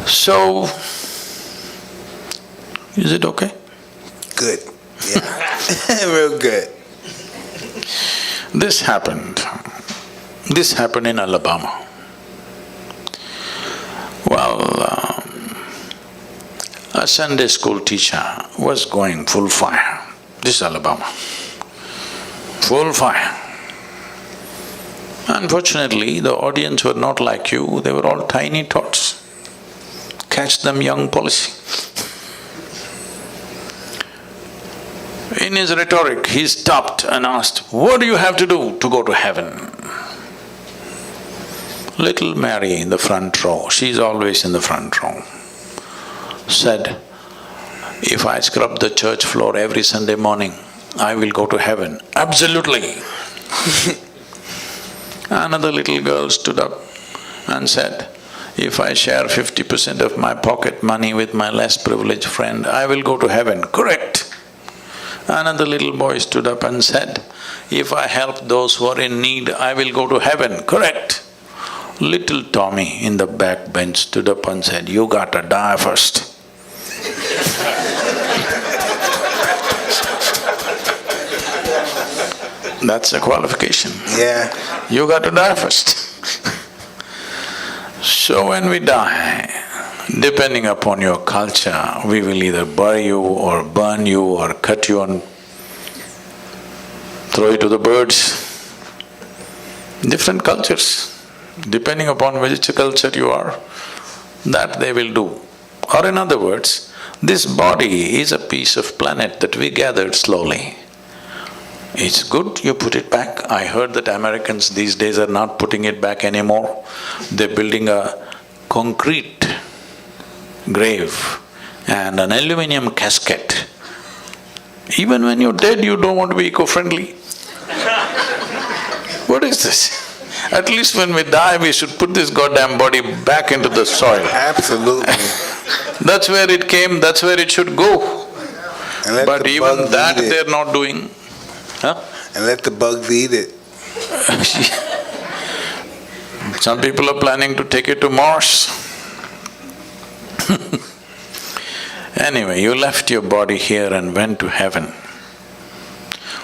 So, is it okay? Good. Yeah. Real good. This happened in Alabama. Well, a Sunday school teacher was going full fire. This is Alabama. Full fire. Unfortunately, the audience were not like you, they were all tiny tots. Catch them young policy. In his rhetoric, he stopped and asked, "What do you have to do to go to heaven?" Little Mary in the front row, she's always in the front row, said, "If I scrub the church floor every Sunday morning, I will go to heaven." "Absolutely." Another little girl stood up and said, "If I share 50% of my pocket money with my less privileged friend, I will go to heaven." "Correct." Another little boy stood up and said, "If I help those who are in need, I will go to heaven." "Correct." Little Tommy in the back bench stood up and said, "You gotta die first." That's a qualification. Yeah. You got to die first. So when we die, depending upon your culture, we will either bury you or burn you or cut you and throw you to the birds. Different cultures, depending upon which culture you are, that they will do. Or in other words, this body is a piece of planet that we gathered slowly. It's good you put it back. I heard that Americans these days are not putting it back anymore. They're building a concrete grave and an aluminum casket. Even when you're dead, you don't want to be eco-friendly. What is this? At least when we die, we should put this goddamn body back into the soil. Absolutely. That's where it came, that's where it should go. And let But the even bugs that eat it. they're not doing. Huh? And let the bugs eat it. Some people are planning to take it to Mars. Anyway, you left your body here and went to heaven.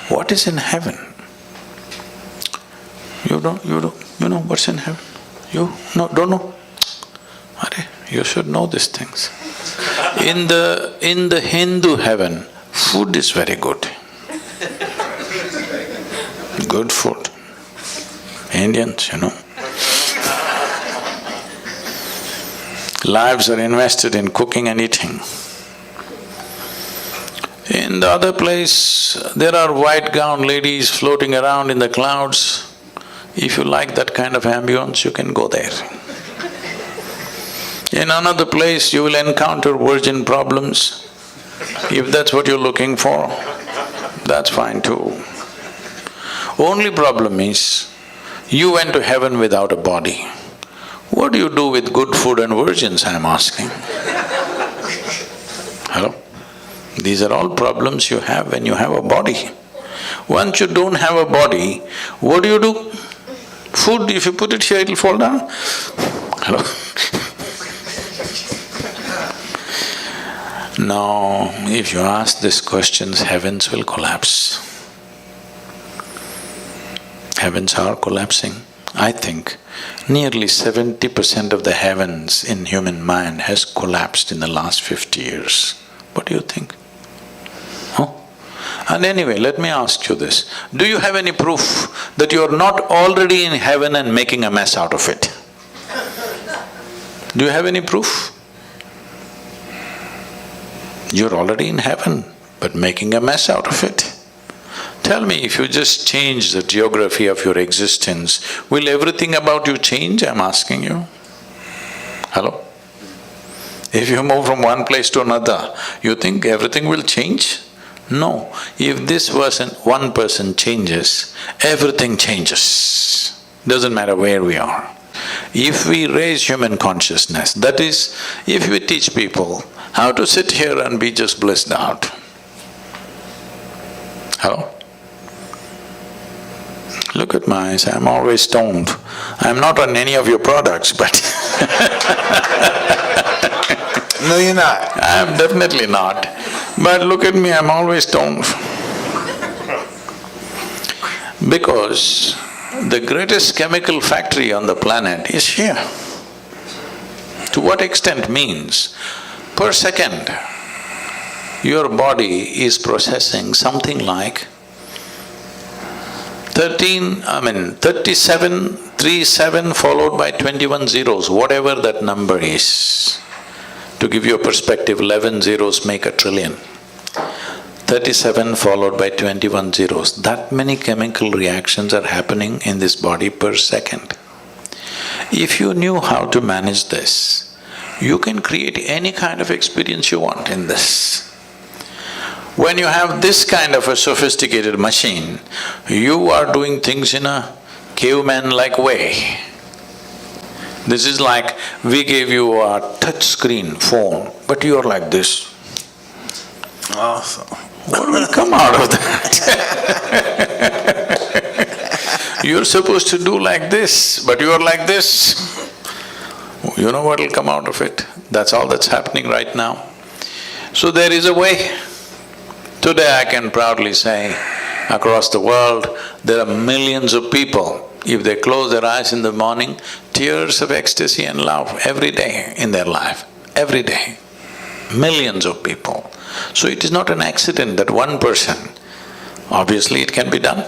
What is in heaven? You know what's in heaven? You don't know? Arey, you should know these things. In the Hindu heaven, food is very good. Good food. Indians, Lives are invested in cooking and eating. In the other place, there are white-gowned ladies floating around in the clouds. If you like that kind of ambience, you can go there. In another place, you will encounter virgin problems. If that's what you're looking for, that's fine too. Only problem is, you went to heaven without a body. What do you do with good food and virgins, I'm asking? Hello? These are all problems you have when you have a body. Once you don't have a body, what do? Food, if you put it here, it'll fall down. Hello? No, if you ask these questions, heavens will collapse. Heavens are collapsing. I think nearly 70% of the heavens in human mind has collapsed in the last 50 years. What do you think? Huh? And anyway, let me ask you this. Do you have any proof that you're not already in heaven and making a mess out of it? Do you have any proof? You're already in heaven, but making a mess out of it. Tell me, if you just change the geography of your existence, will everything about you change, I'm asking you? Hello? If you move from one place to another, you think everything will change? No. If this one person changes, everything changes. Doesn't matter where we are. If we raise human consciousness, that is, if we teach people how to sit here and be just blissed out. Hello? Look at my eyes, I'm always stoned. I'm not on any of your products, but No, you're not. I'm definitely not. But look at me, I'm always stoned. Because the greatest chemical factory on the planet is here. To what extent means, per second, your body is processing something like 37, 37 followed by 21 zeros, whatever that number is. To give you a perspective, 11 zeros make a trillion. 37 followed by 21 zeros. That many chemical reactions are happening in this body per second. If you knew how to manage this, you can create any kind of experience you want in this. When you have this kind of a sophisticated machine, you are doing things in a caveman-like way. This is like we gave you a touch screen phone, but you're like this. Awesome. What will come out of that? You're supposed to do like this, but you're like this. You know what will come out of it? That's all that's happening right now. So there is a way. Today I can proudly say, across the world, there are millions of people, if they close their eyes in the morning, tears of ecstasy and love every day in their life, every day. Millions of people. So it is not an accident that one person, obviously it can be done.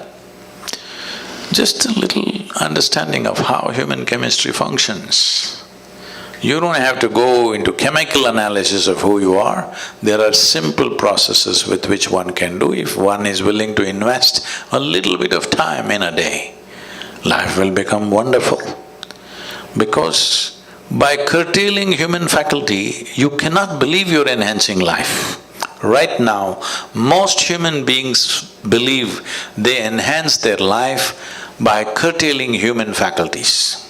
Just a little understanding of how human chemistry functions. You don't have to go into chemical analysis of who you are. There are simple processes with which one can do if one is willing to invest a little bit of time in a day. Life will become wonderful. Because by curtailing human faculty, you cannot believe you're enhancing life. Right now, most human beings believe they enhance their life by curtailing human faculties.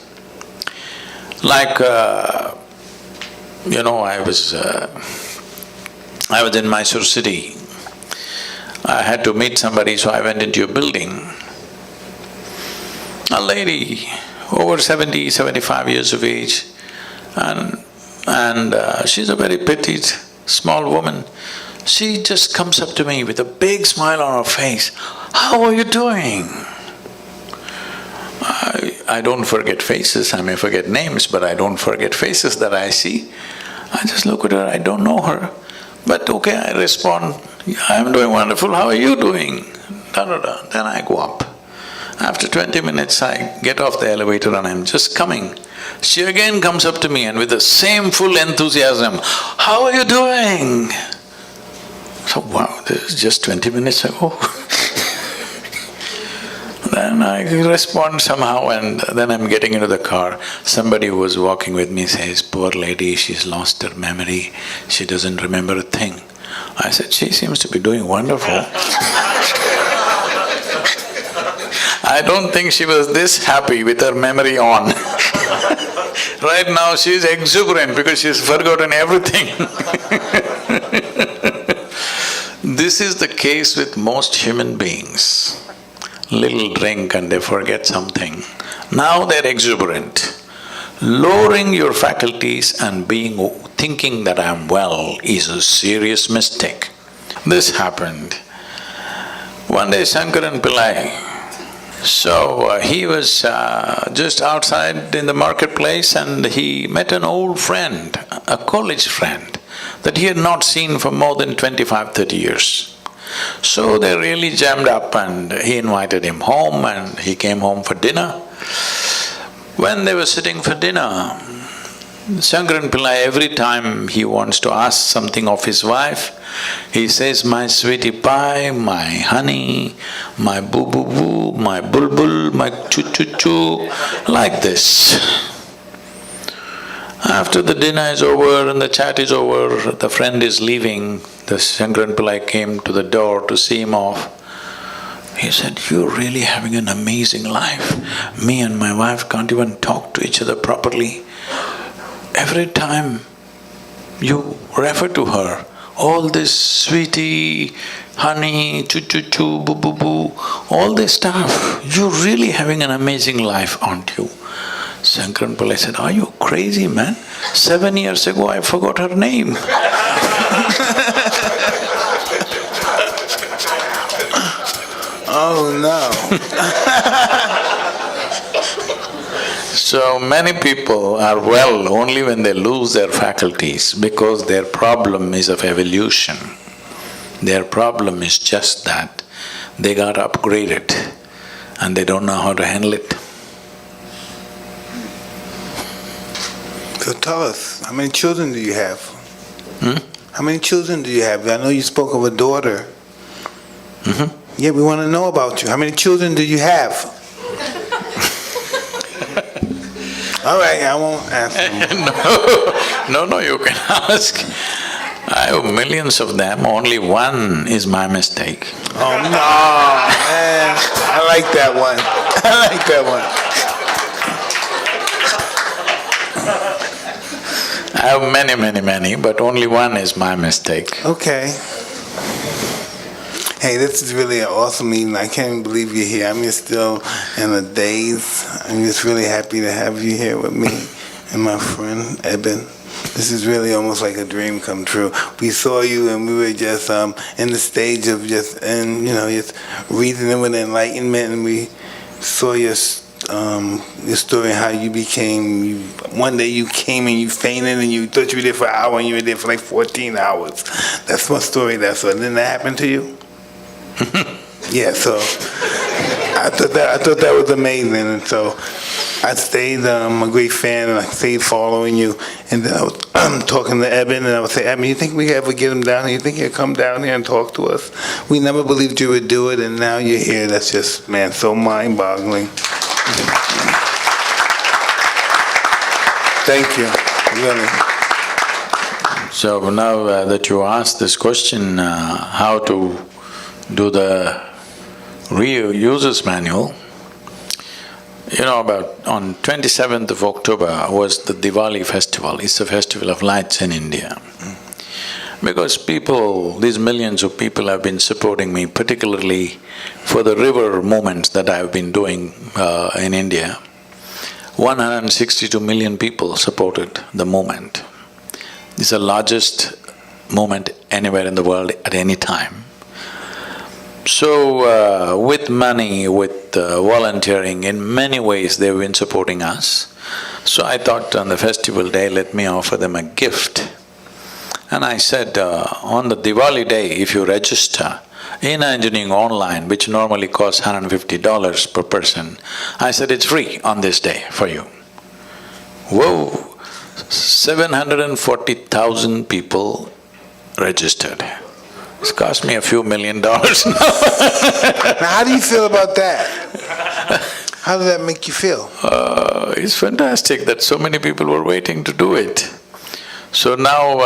Like, I was in Mysore city. I had to meet somebody, so I went into a building. A lady, over 70, 75 years of age, and she's a very petite, small woman. She just comes up to me with a big smile on her face. "How are you doing?" I don't forget faces, I may forget names, but I don't forget faces that I see. I just look at her, I don't know her. But okay, I respond, "I'm doing wonderful, how are you doing?" Da-da-da. Then I go up. After 20 minutes, I get off the elevator and I'm just coming. She again comes up to me and with the same full enthusiasm, "How are you doing?" So, wow, this is just 20 minutes ago. Then I respond somehow and then I'm getting into the car. Somebody who was walking with me says, "Poor lady, she's lost her memory, she doesn't remember a thing." I said, "She seems to be doing wonderful." I don't think she was this happy with her memory on. Right now she's exuberant because she's forgotten everything. This is the case with most human beings. Little drink and they forget something. Now they're exuberant. Lowering your faculties and thinking that I'm well is a serious mistake. This happened. One day Shankaran Pillai, he was just outside in the marketplace and he met an old friend, a college friend, that he had not seen for more than 25-30 years. So they really jammed up and he invited him home and he came home for dinner. When they were sitting for dinner, Shankaran Pillai, every time he wants to ask something of his wife, he says, "My sweetie pie, my honey, my boo-boo-boo, my bulbul, my choo-choo-choo," like this. After the dinner is over and the chat is over, the friend is leaving, the Shankaran Pillai came to the door to see him off. He said, "You're really having an amazing life. Me and my wife can't even talk to each other properly. Every time you refer to her, all this sweetie, honey, choo-choo-choo, boo-boo-boo, all this stuff, you're really having an amazing life, aren't you?" Shankaran Pillai said, "Are you crazy, man? 7 years ago I forgot her name." Oh no. So many people are well only when they lose their faculties because their problem is of evolution. Their problem is just that they got upgraded. and they don't know how to handle it. So tell us, how many children do you have? How many children do you have? I know you spoke of a daughter. Yeah, we want to know about you. How many children do you have? All right, I won't answer. No, you can ask. I have millions of them, only one is my mistake. Oh, no, man. I like that one. I like that one. I have many, but only one is my mistake. Okay. Hey, this is really an awesome evening. I can't even believe you're here. I'm just still in a daze. I'm just really happy to have you here with me and my friend, Eben. This is really almost like a dream come true. We saw you and we were just in the stage of just reasoning with enlightenment, and we saw your story, how you became, one day you came and you fainted and you thought you were there for an hour and you were there for like 14 hours. That's my story. Didn't that happen to you? Yeah, so I thought that was amazing, and so I stayed a great fan, and I stayed following you. And then I was talking to Eben, and I would say, Eben, you think we could ever get him down here? You think he'd come down here and talk to us? We never believed you would do it, and now you're here. That's just, man, so mind-boggling. Thank you, really. So now that you asked this question, how to do the user's manual, about on 27th of October was the Diwali festival. It's a festival of lights in India. Because these millions of people have been supporting me, particularly for the river movements that I've been doing in India. 162 million people supported the movement. It's the largest movement anywhere in the world at any time. So, with money, with volunteering, in many ways they've been supporting us. So I thought on the festival day, let me offer them a gift. And I said, on the Diwali day, if you register in engineering online, which normally costs $150 per person, I said it's free on this day for you. Whoa! 740,000 people registered. It's cost me a few $1 million now. Now, how do you feel about that? How does that make you feel? It's fantastic that so many people were waiting to do it. So now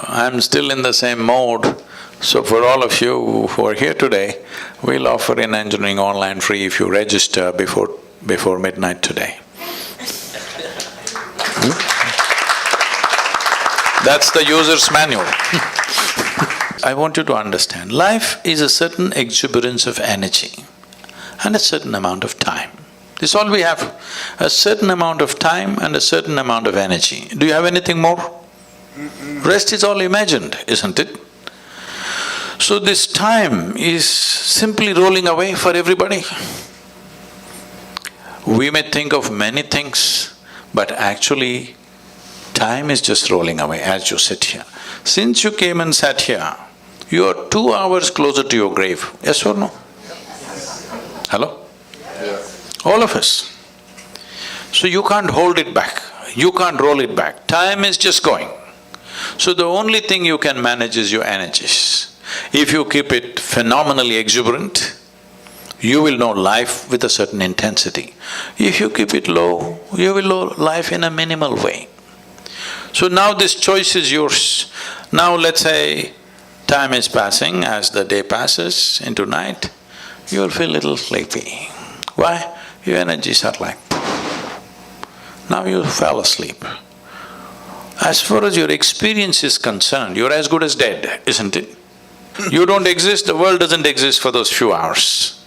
I'm still in the same mode. So for all of you who are here today, we'll offer in engineering online free if you register before midnight today. That's the user's manual. I want you to understand, life is a certain exuberance of energy and a certain amount of time. This is all we have, a certain amount of time and a certain amount of energy. Do you have anything more? Rest is all imagined, isn't it? So this time is simply rolling away for everybody. We may think of many things, but actually time is just rolling away as you sit here. Since you came and sat here, you are 2 hours closer to your grave, yes or no? Hello? Yes. All of us. So you can't hold it back, you can't roll it back, time is just going. So the only thing you can manage is your energies. If you keep it phenomenally exuberant, you will know life with a certain intensity. If you keep it low, you will know life in a minimal way. So now this choice is yours. Now let's say time is passing, as the day passes into night, you'll feel a little sleepy. Why? Your energies are like… Now you fell asleep. As far as your experience is concerned, you're as good as dead, isn't it? You don't exist, the world doesn't exist for those few hours.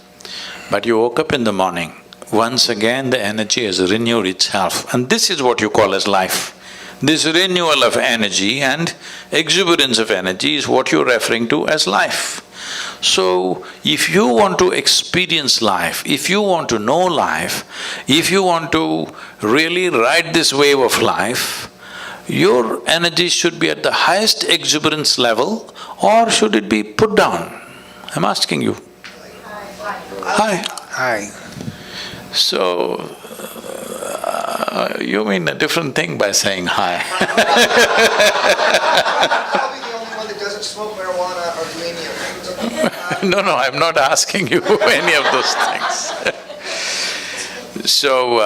But you woke up in the morning, once again the energy has renewed itself, and this is what you call as life. This renewal of energy and exuberance of energy is what you're referring to as life. So, if you want to experience life, if you want to know life, if you want to really ride this wave of life, your energy should be at the highest exuberance level, or should it be put down? I'm asking you. High. Hi. So, you mean a different thing by saying hi. Probably the only one that doesn't smoke marijuana or do any of them. No, I'm not asking you any of those things. So,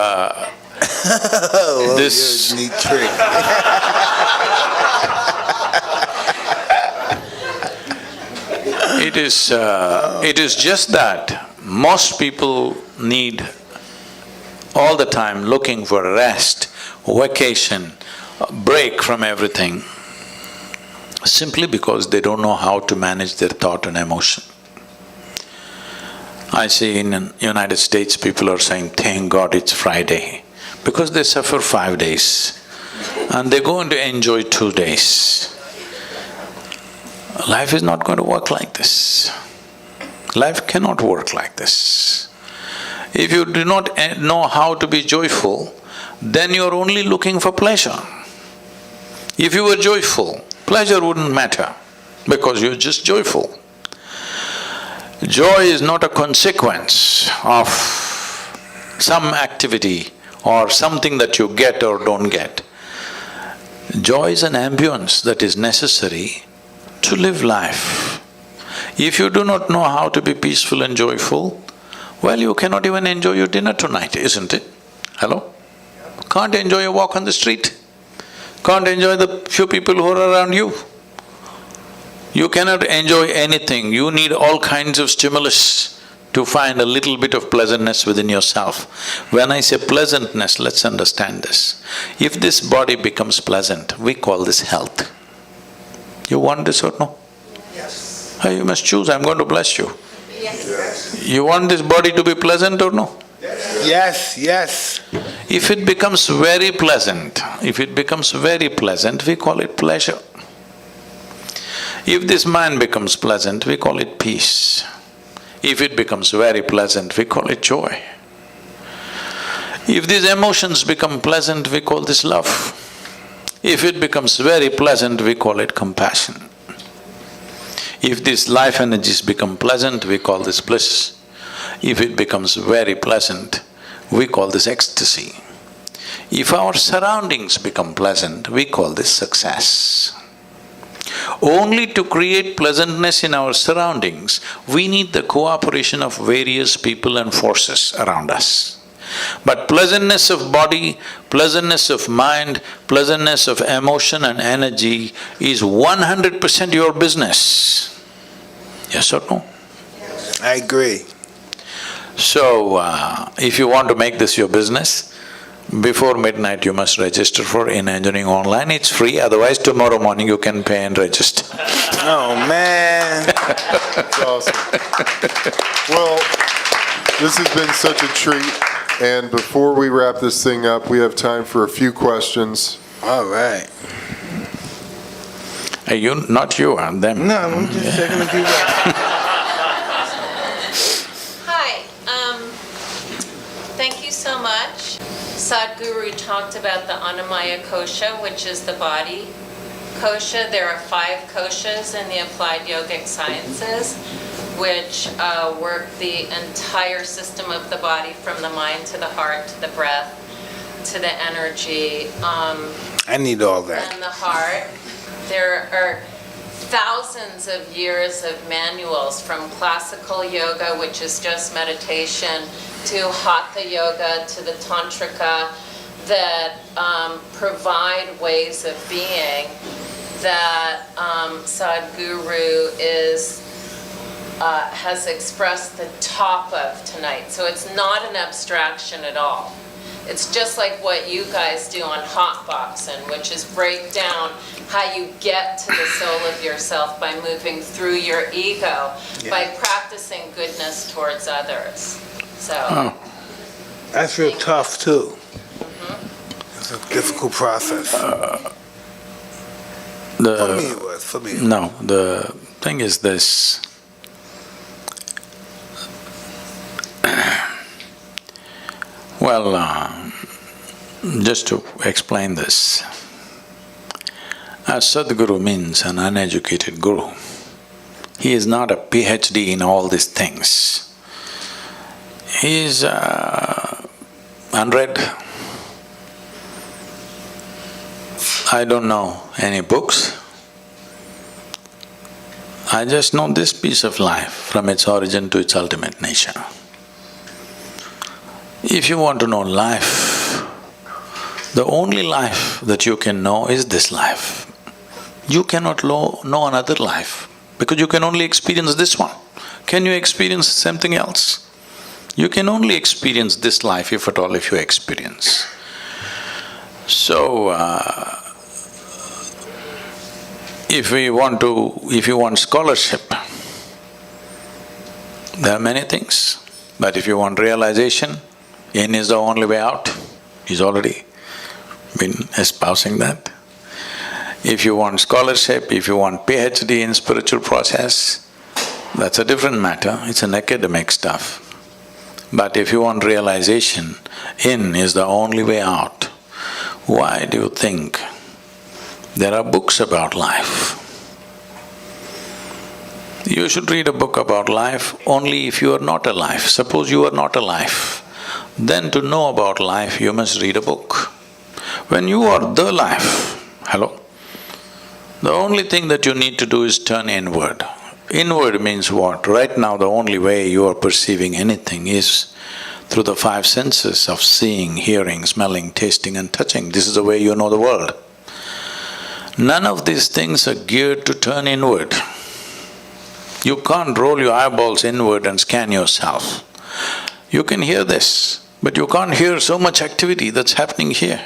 Oh, This- you're a neat trick. it is just that most people need all the time looking for rest, vacation, break from everything, simply because they don't know how to manage their thought and emotion. I see in United States, people are saying, thank God it's Friday, because they suffer 5 days and they're going to enjoy 2 days. Life is not going to work like this. Life cannot work like this. If you do not know how to be joyful, then you're only looking for pleasure. If you were joyful, pleasure wouldn't matter, because you're just joyful. Joy is not a consequence of some activity or something that you get or don't get. Joy is an ambience that is necessary to live life. If you do not know how to be peaceful and joyful, well, you cannot even enjoy your dinner tonight, isn't it? Hello? Can't enjoy a walk on the street. Can't enjoy the few people who are around you. You cannot enjoy anything. You need all kinds of stimulus to find a little bit of pleasantness within yourself. When I say pleasantness, let's understand this. If this body becomes pleasant, we call this health. You want this or no? Yes. You must choose, I'm going to bless you. Yes. You want this body to be pleasant or no? Yes, yes. If it becomes very pleasant, we call it pleasure. If this mind becomes pleasant, we call it peace. If it becomes very pleasant, we call it joy. If these emotions become pleasant, we call this love. If it becomes very pleasant, we call it compassion. If these life energies become pleasant, we call this bliss. If it becomes very pleasant, we call this ecstasy. If our surroundings become pleasant, we call this success. Only to create pleasantness in our surroundings, we need the cooperation of various people and forces around us. But pleasantness of body, pleasantness of mind, pleasantness of emotion and energy is 100% your business. Yes or no? I agree. So, if you want to make this your business, before midnight you must register for Inner Engineering Online. It's free, otherwise tomorrow morning you can pay and register. Oh, man. That's awesome. Well, this has been such a treat, and before we wrap this thing up, we have time for a few questions. All right. Not you, them. No, I'm just checking the people out. Hi, thank you so much. Sadhguru talked about the Annamaya kosha, which is the body kosha. There are 5 koshas in the applied yogic sciences, which work the entire system of the body, from the mind to the heart to the breath to the energy. I need all that. And the heart. There are thousands of years of manuals, from classical yoga, which is just meditation, to hatha yoga, to the tantrika, that provide ways of being that Sadhguru has expressed the top of tonight. So it's not an abstraction at all. It's just like what you guys do on Hotboxing, which is break down how you get to the soul of yourself by moving through your ego, by practicing goodness towards others. So That's real tough, too. It's a difficult process. For me it was, for me. No, the thing is this. Well, just to explain this, Sadhguru means an uneducated guru. He is not a PhD in all these things. is unread. I don't know any books. I just know this piece of life from its origin to its ultimate nature. If you want to know life, the only life that you can know is this life. You cannot know another life because you can only experience this one. Can you experience something else? You can only experience this life, if at all, if you experience. So, if you want scholarship, there are many things. But if you want realization, in is the only way out. He's already been espousing that. If you want scholarship, if you want PhD in spiritual process, that's a different matter, it's an academic stuff. But if you want realization, in is the only way out. Why do you think there are books about life? You should read a book about life only if you are not alive. Suppose you are not alive, then to know about life you must read a book. When you are the life, hello? The only thing that you need to do is turn inward. Inward means what? Right now the only way you are perceiving anything is through the five senses of seeing, hearing, smelling, tasting and touching. This is the way you know the world. None of these things are geared to turn inward. You can't roll your eyeballs inward and scan yourself. You can hear this, but you can't hear so much activity that's happening here.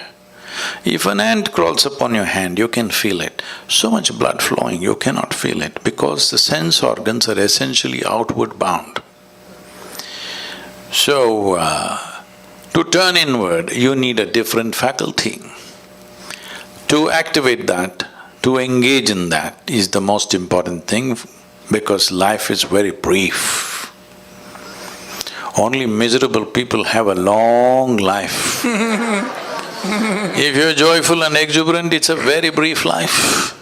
If an ant crawls upon your hand, you can feel it. So much blood flowing, you cannot feel it because the sense organs are essentially outward bound. So, to turn inward, you need a different faculty. To activate that, to engage in that is the most important thing because life is very brief. Only miserable people have a long life. If you're joyful and exuberant, it's a very brief life.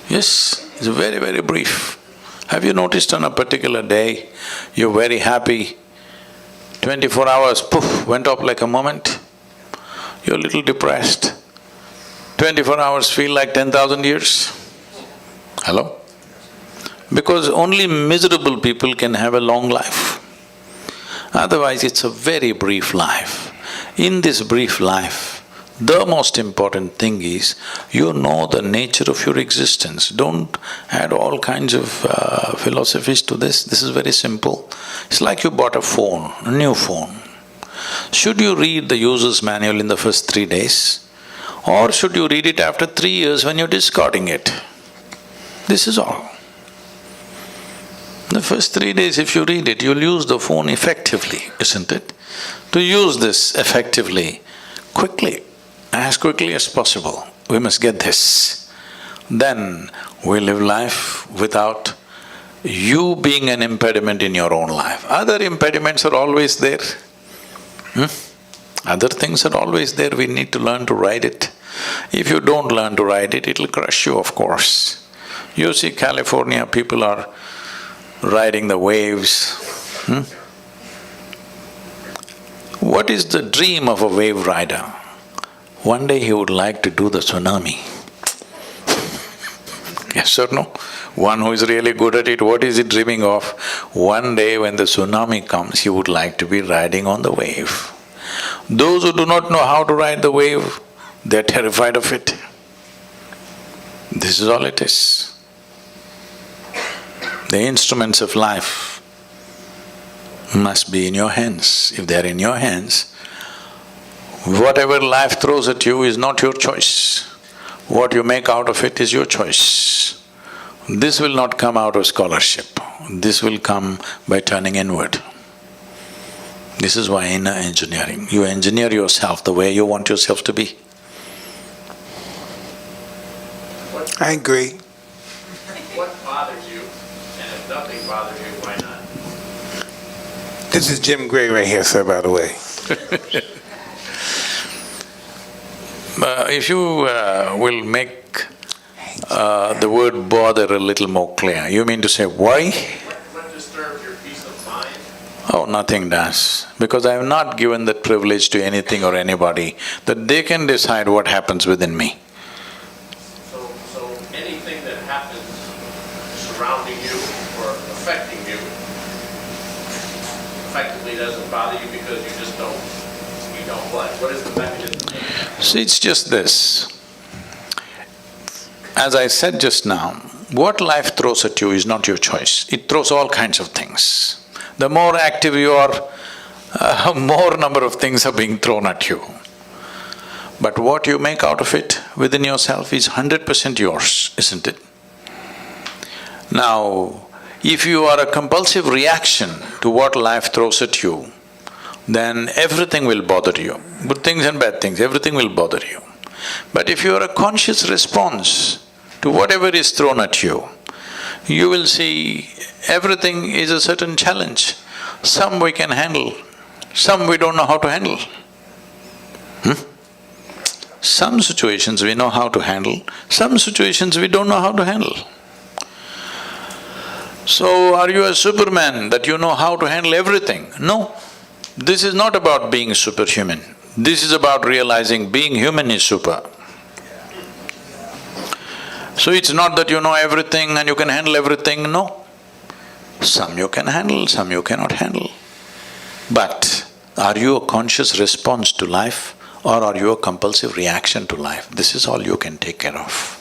Yes, it's very, very brief. Have you noticed on a particular day, you're very happy, 24 hours, poof, went up like a moment? You're a little depressed. 24 hours feel like 10,000 years. Hello? Because only miserable people can have a long life. Otherwise, it's a very brief life. In this brief life, the most important thing is you know the nature of your existence. Don't add all kinds of philosophies to this. This is very simple. It's like you bought a phone, a new phone. Should you read the user's manual in the first 3 days? Or should you read it after 3 years when you're discarding it? This is all. The first 3 days if you read it, you'll use the phone effectively, isn't it? To use this effectively, quickly, as quickly as possible, we must get this. Then we live life without you being an impediment in your own life. Other impediments are always there. Other things are always there, we need to learn to ride it. If you don't learn to ride it, it'll crush you, of course. You see California, people are riding the waves. What is the dream of a wave rider? One day he would like to do the tsunami. Yes or no? One who is really good at it, what is he dreaming of? One day when the tsunami comes, he would like to be riding on the wave. Those who do not know how to ride the wave, they're terrified of it. This is all it is. The instruments of life must be in your hands. If they're in your hands, whatever life throws at you is not your choice. What you make out of it is your choice. This will not come out of scholarship. This will come by turning inward. This is why inner engineering. You engineer yourself the way you want yourself to be. I agree. What bothers you, and if nothing bothers you, why not? This is Jim Gray right here, sir, by the way. If you will make the word bother a little more clear, you mean to say why? What disturbs your peace of mind? Oh, nothing does, because I have not given that privilege to anything or anybody that they can decide what happens within me. So anything that happens surrounding you or affecting you effectively doesn't bother you because you just don't what? What is the mechanism? See, it's just this. As I said just now, what life throws at you is not your choice. It throws all kinds of things. The more active you are, more number of things are being thrown at you. But what you make out of it within yourself is 100% yours, isn't it? Now, if you are a compulsive reaction to what life throws at you, then everything will bother you. Good things and bad things, everything will bother you. But if you are a conscious response to whatever is thrown at you, you will see everything is a certain challenge. Some we can handle, some we don't know how to handle. Some situations we know how to handle, some situations we don't know how to handle. So, are you a Superman that you know how to handle everything? No. This is not about being superhuman. This is about realizing being human is super. So it's not that you know everything and you can handle everything, no. Some you can handle, some you cannot handle. But are you a conscious response to life or are you a compulsive reaction to life? This is all you can take care of.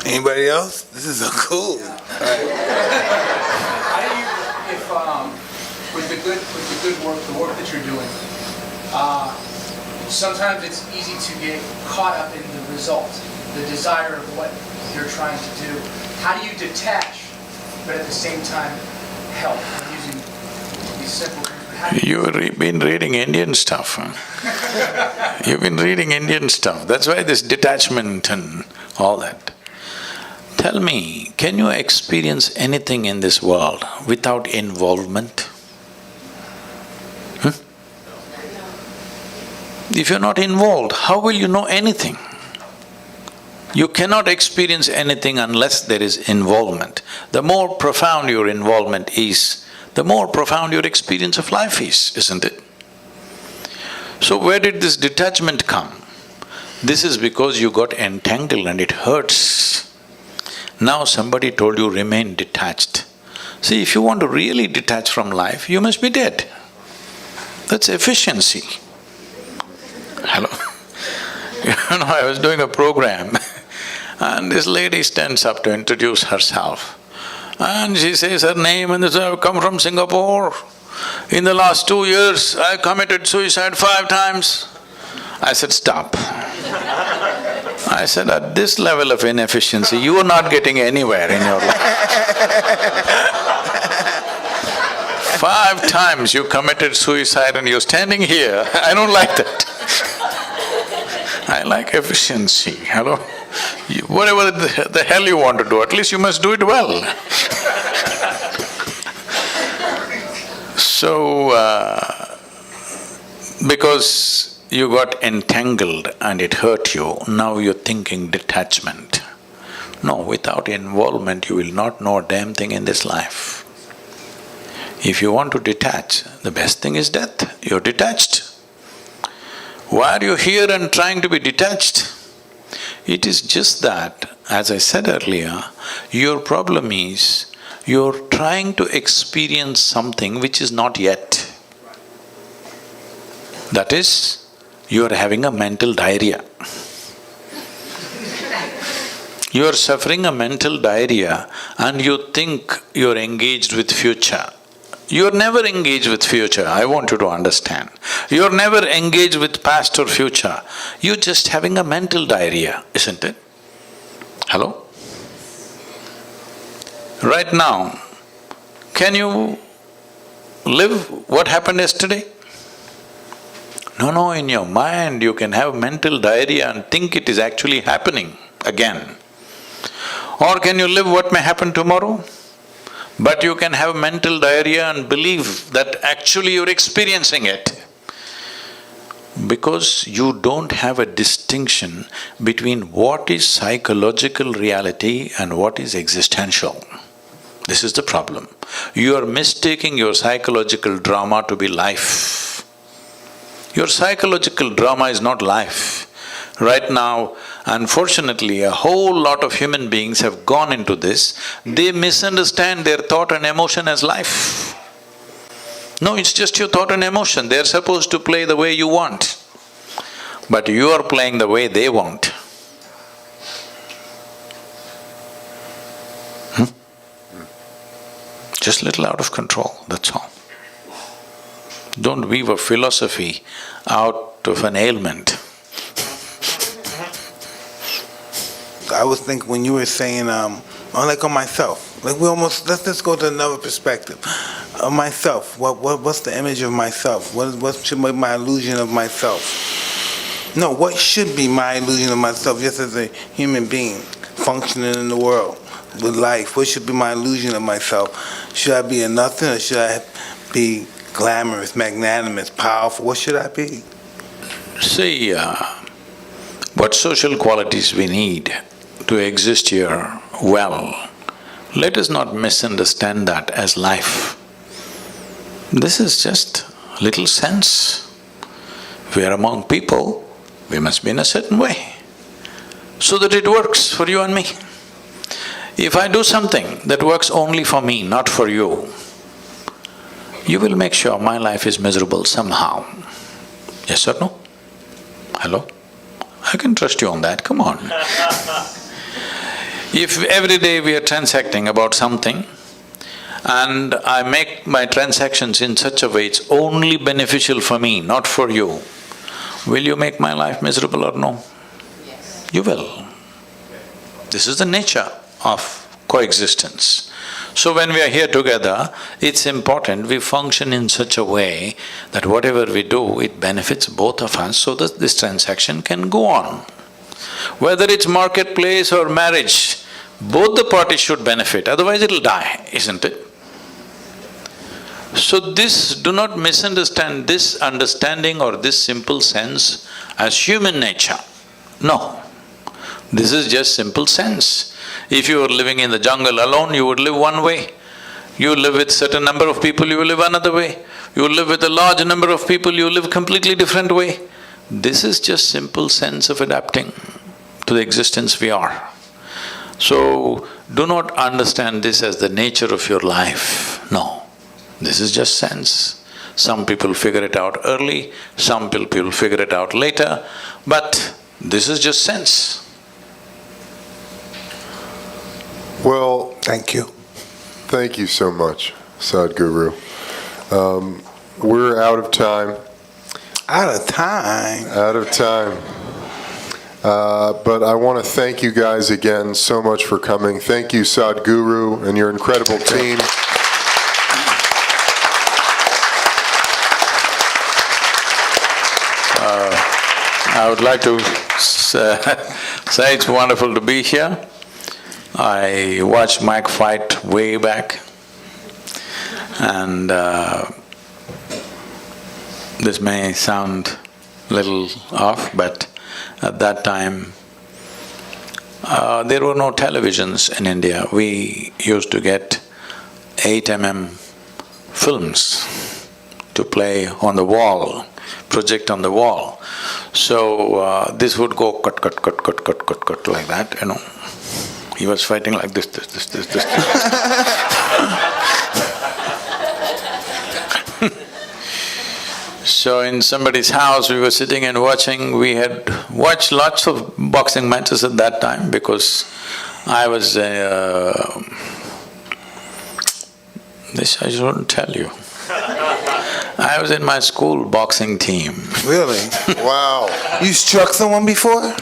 Anybody else? This is so cool. How do you, if, with the good work, the work that you're doing, sometimes it's easy to get caught up in the result, the desire of what you're trying to do. How do you detach, but at the same time help? I'm using these simple things, but how do you… You've been reading Indian stuff, huh? You've been reading Indian stuff, that's why this detachment and all that. Tell me, can you experience anything in this world without involvement? If you're not involved, how will you know anything? You cannot experience anything unless there is involvement. The more profound your involvement is, the more profound your experience of life is, isn't it? So where did this detachment come? This is because you got entangled and it hurts. Now somebody told you remain detached. See, if you want to really detach from life, you must be dead. That's efficiency. Hello? You know, I was doing a program and this lady stands up to introduce herself. And she says her name and says, I've come from Singapore. In the last 2 years, I committed suicide 5 times. I said, stop. I said, at this level of inefficiency, you are not getting anywhere in your life. 5 times you committed suicide and you're standing here, I don't like that. I like efficiency, hello? Whatever the hell you want to do, at least you must do it well. So, because you got entangled and it hurt you, now you're thinking detachment. No, without involvement you will not know a damn thing in this life. If you want to detach, the best thing is death, you're detached. Why are you here and trying to be detached? It is just that, as I said earlier, your problem is you're trying to experience something which is not yet. That is, you are having a mental diarrhea. You are suffering a mental diarrhea and you think you're engaged with future. You're never engaged with future, I want you to understand. You're never engaged with past or future. You're just having a mental diarrhea, isn't it? Hello? Right now, can you live what happened yesterday? No, in your mind you can have mental diarrhea and think it is actually happening again. Or can you live what may happen tomorrow? But you can have mental diarrhea and believe that actually you're experiencing it. Because you don't have a distinction between what is psychological reality and what is existential. This is the problem. You are mistaking your psychological drama to be life. Your psychological drama is not life. Right now, unfortunately, a whole lot of human beings have gone into this. They misunderstand their thought and emotion as life. No, it's just your thought and emotion. They're supposed to play the way you want, but you are playing the way they want. Just little out of control, that's all. Don't weave a philosophy out of an ailment. I was thinking when you were saying, like on myself, like we almost, let's just go to another perspective. Of myself, what's the image of myself? What should be my illusion of myself? No, what should be my illusion of myself just as a human being functioning in the world with life? What should be my illusion of myself? Should I be a nothing or should I be glamorous, magnanimous, powerful? What should I be? See, what social qualities we need to exist here well, let us not misunderstand that as life. This is just little sense. We are among people, we must be in a certain way, so that it works for you and me. If I do something that works only for me, not for you, you will make sure my life is miserable somehow. Yes or no? Hello? I can trust you on that, come on. If every day we are transacting about something, and I make my transactions in such a way it's only beneficial for me, not for you, will you make my life miserable or no? Yes. You will. This is the nature of coexistence. So when we are here together, it's important we function in such a way that whatever we do, it benefits both of us so that this transaction can go on. Whether it's marketplace or marriage, both the parties should benefit, otherwise it'll die, isn't it? So do not misunderstand this understanding or this simple sense as human nature. No, this is just simple sense. If you were living in the jungle alone, you would live one way. You live with certain number of people, you will live another way. You live with a large number of people, you live completely different way. This is just simple sense of adapting to the existence we are. So, do not understand this as the nature of your life, no. This is just sense. Some people figure it out early, some people figure it out later, but this is just sense. Well, Thank you. thank you so much, Sadhguru. We're out of time. Out of time. Out of time. But I want to thank you guys again so much for coming. Thank you, Sadhguru, and your incredible team. I would like to say it's wonderful to be here. I watched Mike fight way back, and this may sound little off, but at that time, there were no televisions in India. We used to get 8mm films to play on the wall, project on the wall. So this would go cut like that, you know. He was fighting like this. So in somebody's house, we were sitting and watching. We had watched lots of boxing matches at that time because I was this I shouldn't tell you. I was in my school boxing team. Really? Wow. You struck someone before?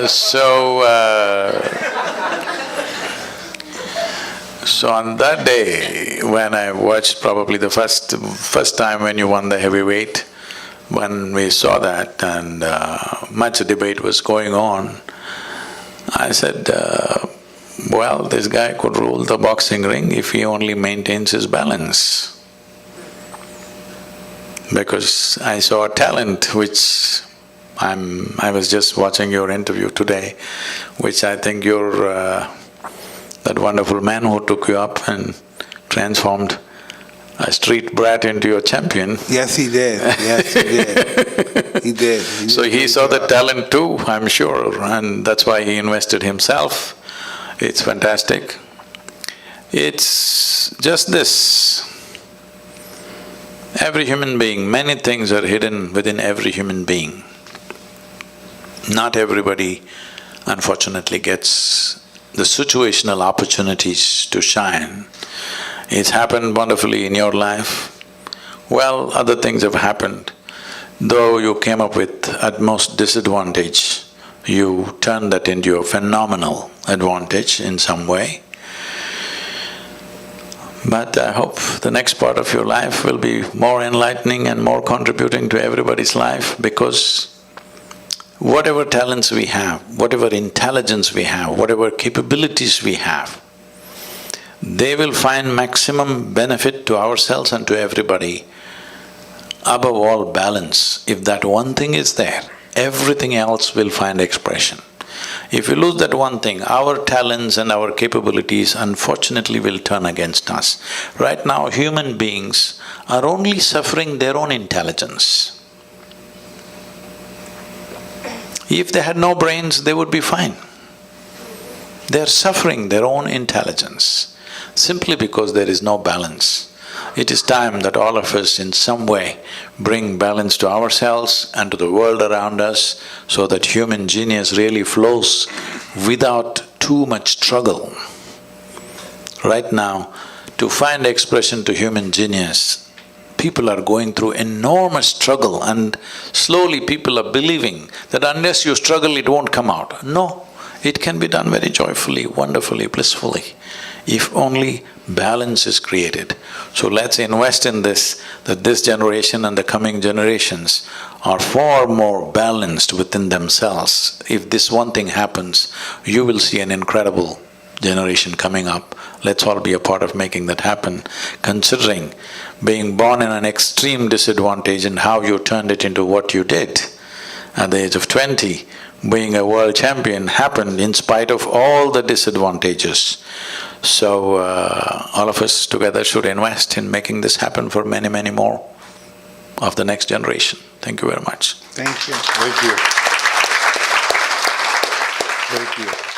So on that day, when I watched probably the first time when you won the heavyweight, when we saw that and much debate was going on, I said, well, this guy could rule the boxing ring if he only maintains his balance. Because I saw a talent which I was just watching your interview today, which I think you're that wonderful man who took you up and transformed a street brat into a champion. Yes, he did. Yes, he did. He did. So he saw the talent too, I'm sure, and that's why he invested himself. It's fantastic. It's just this. Every human being, many things are hidden within every human being. Not everybody, unfortunately, gets the situational opportunities to shine. It's happened wonderfully in your life. Well, other things have happened. Though you came up with utmost disadvantage, you turned that into a phenomenal advantage in some way. But I hope the next part of your life will be more enlightening and more contributing to everybody's life, because whatever talents we have, whatever intelligence we have, whatever capabilities we have, they will find maximum benefit to ourselves and to everybody. Above all, balance. If that one thing is there, everything else will find expression. If we lose that one thing, our talents and our capabilities unfortunately will turn against us. Right now, human beings are only suffering their own intelligence. If they had no brains, they would be fine. They're suffering their own intelligence simply because there is no balance. It is time that all of us in some way bring balance to ourselves and to the world around us, so that human genius really flows without too much struggle. Right now, to find expression to human genius, people are going through enormous struggle, and slowly people are believing that unless you struggle, it won't come out. No, it can be done very joyfully, wonderfully, blissfully, if only balance is created. So let's invest in this, that this generation and the coming generations are far more balanced within themselves. If this one thing happens, you will see an incredible generation coming up. Let's all be a part of making that happen, considering being born in an extreme disadvantage and how you turned it into what you did. At the age of 20, being a world champion happened in spite of all the disadvantages. So, all of us together should invest in making this happen for many, many more of the next generation. Thank you very much. Thank you. Thank you. Thank you.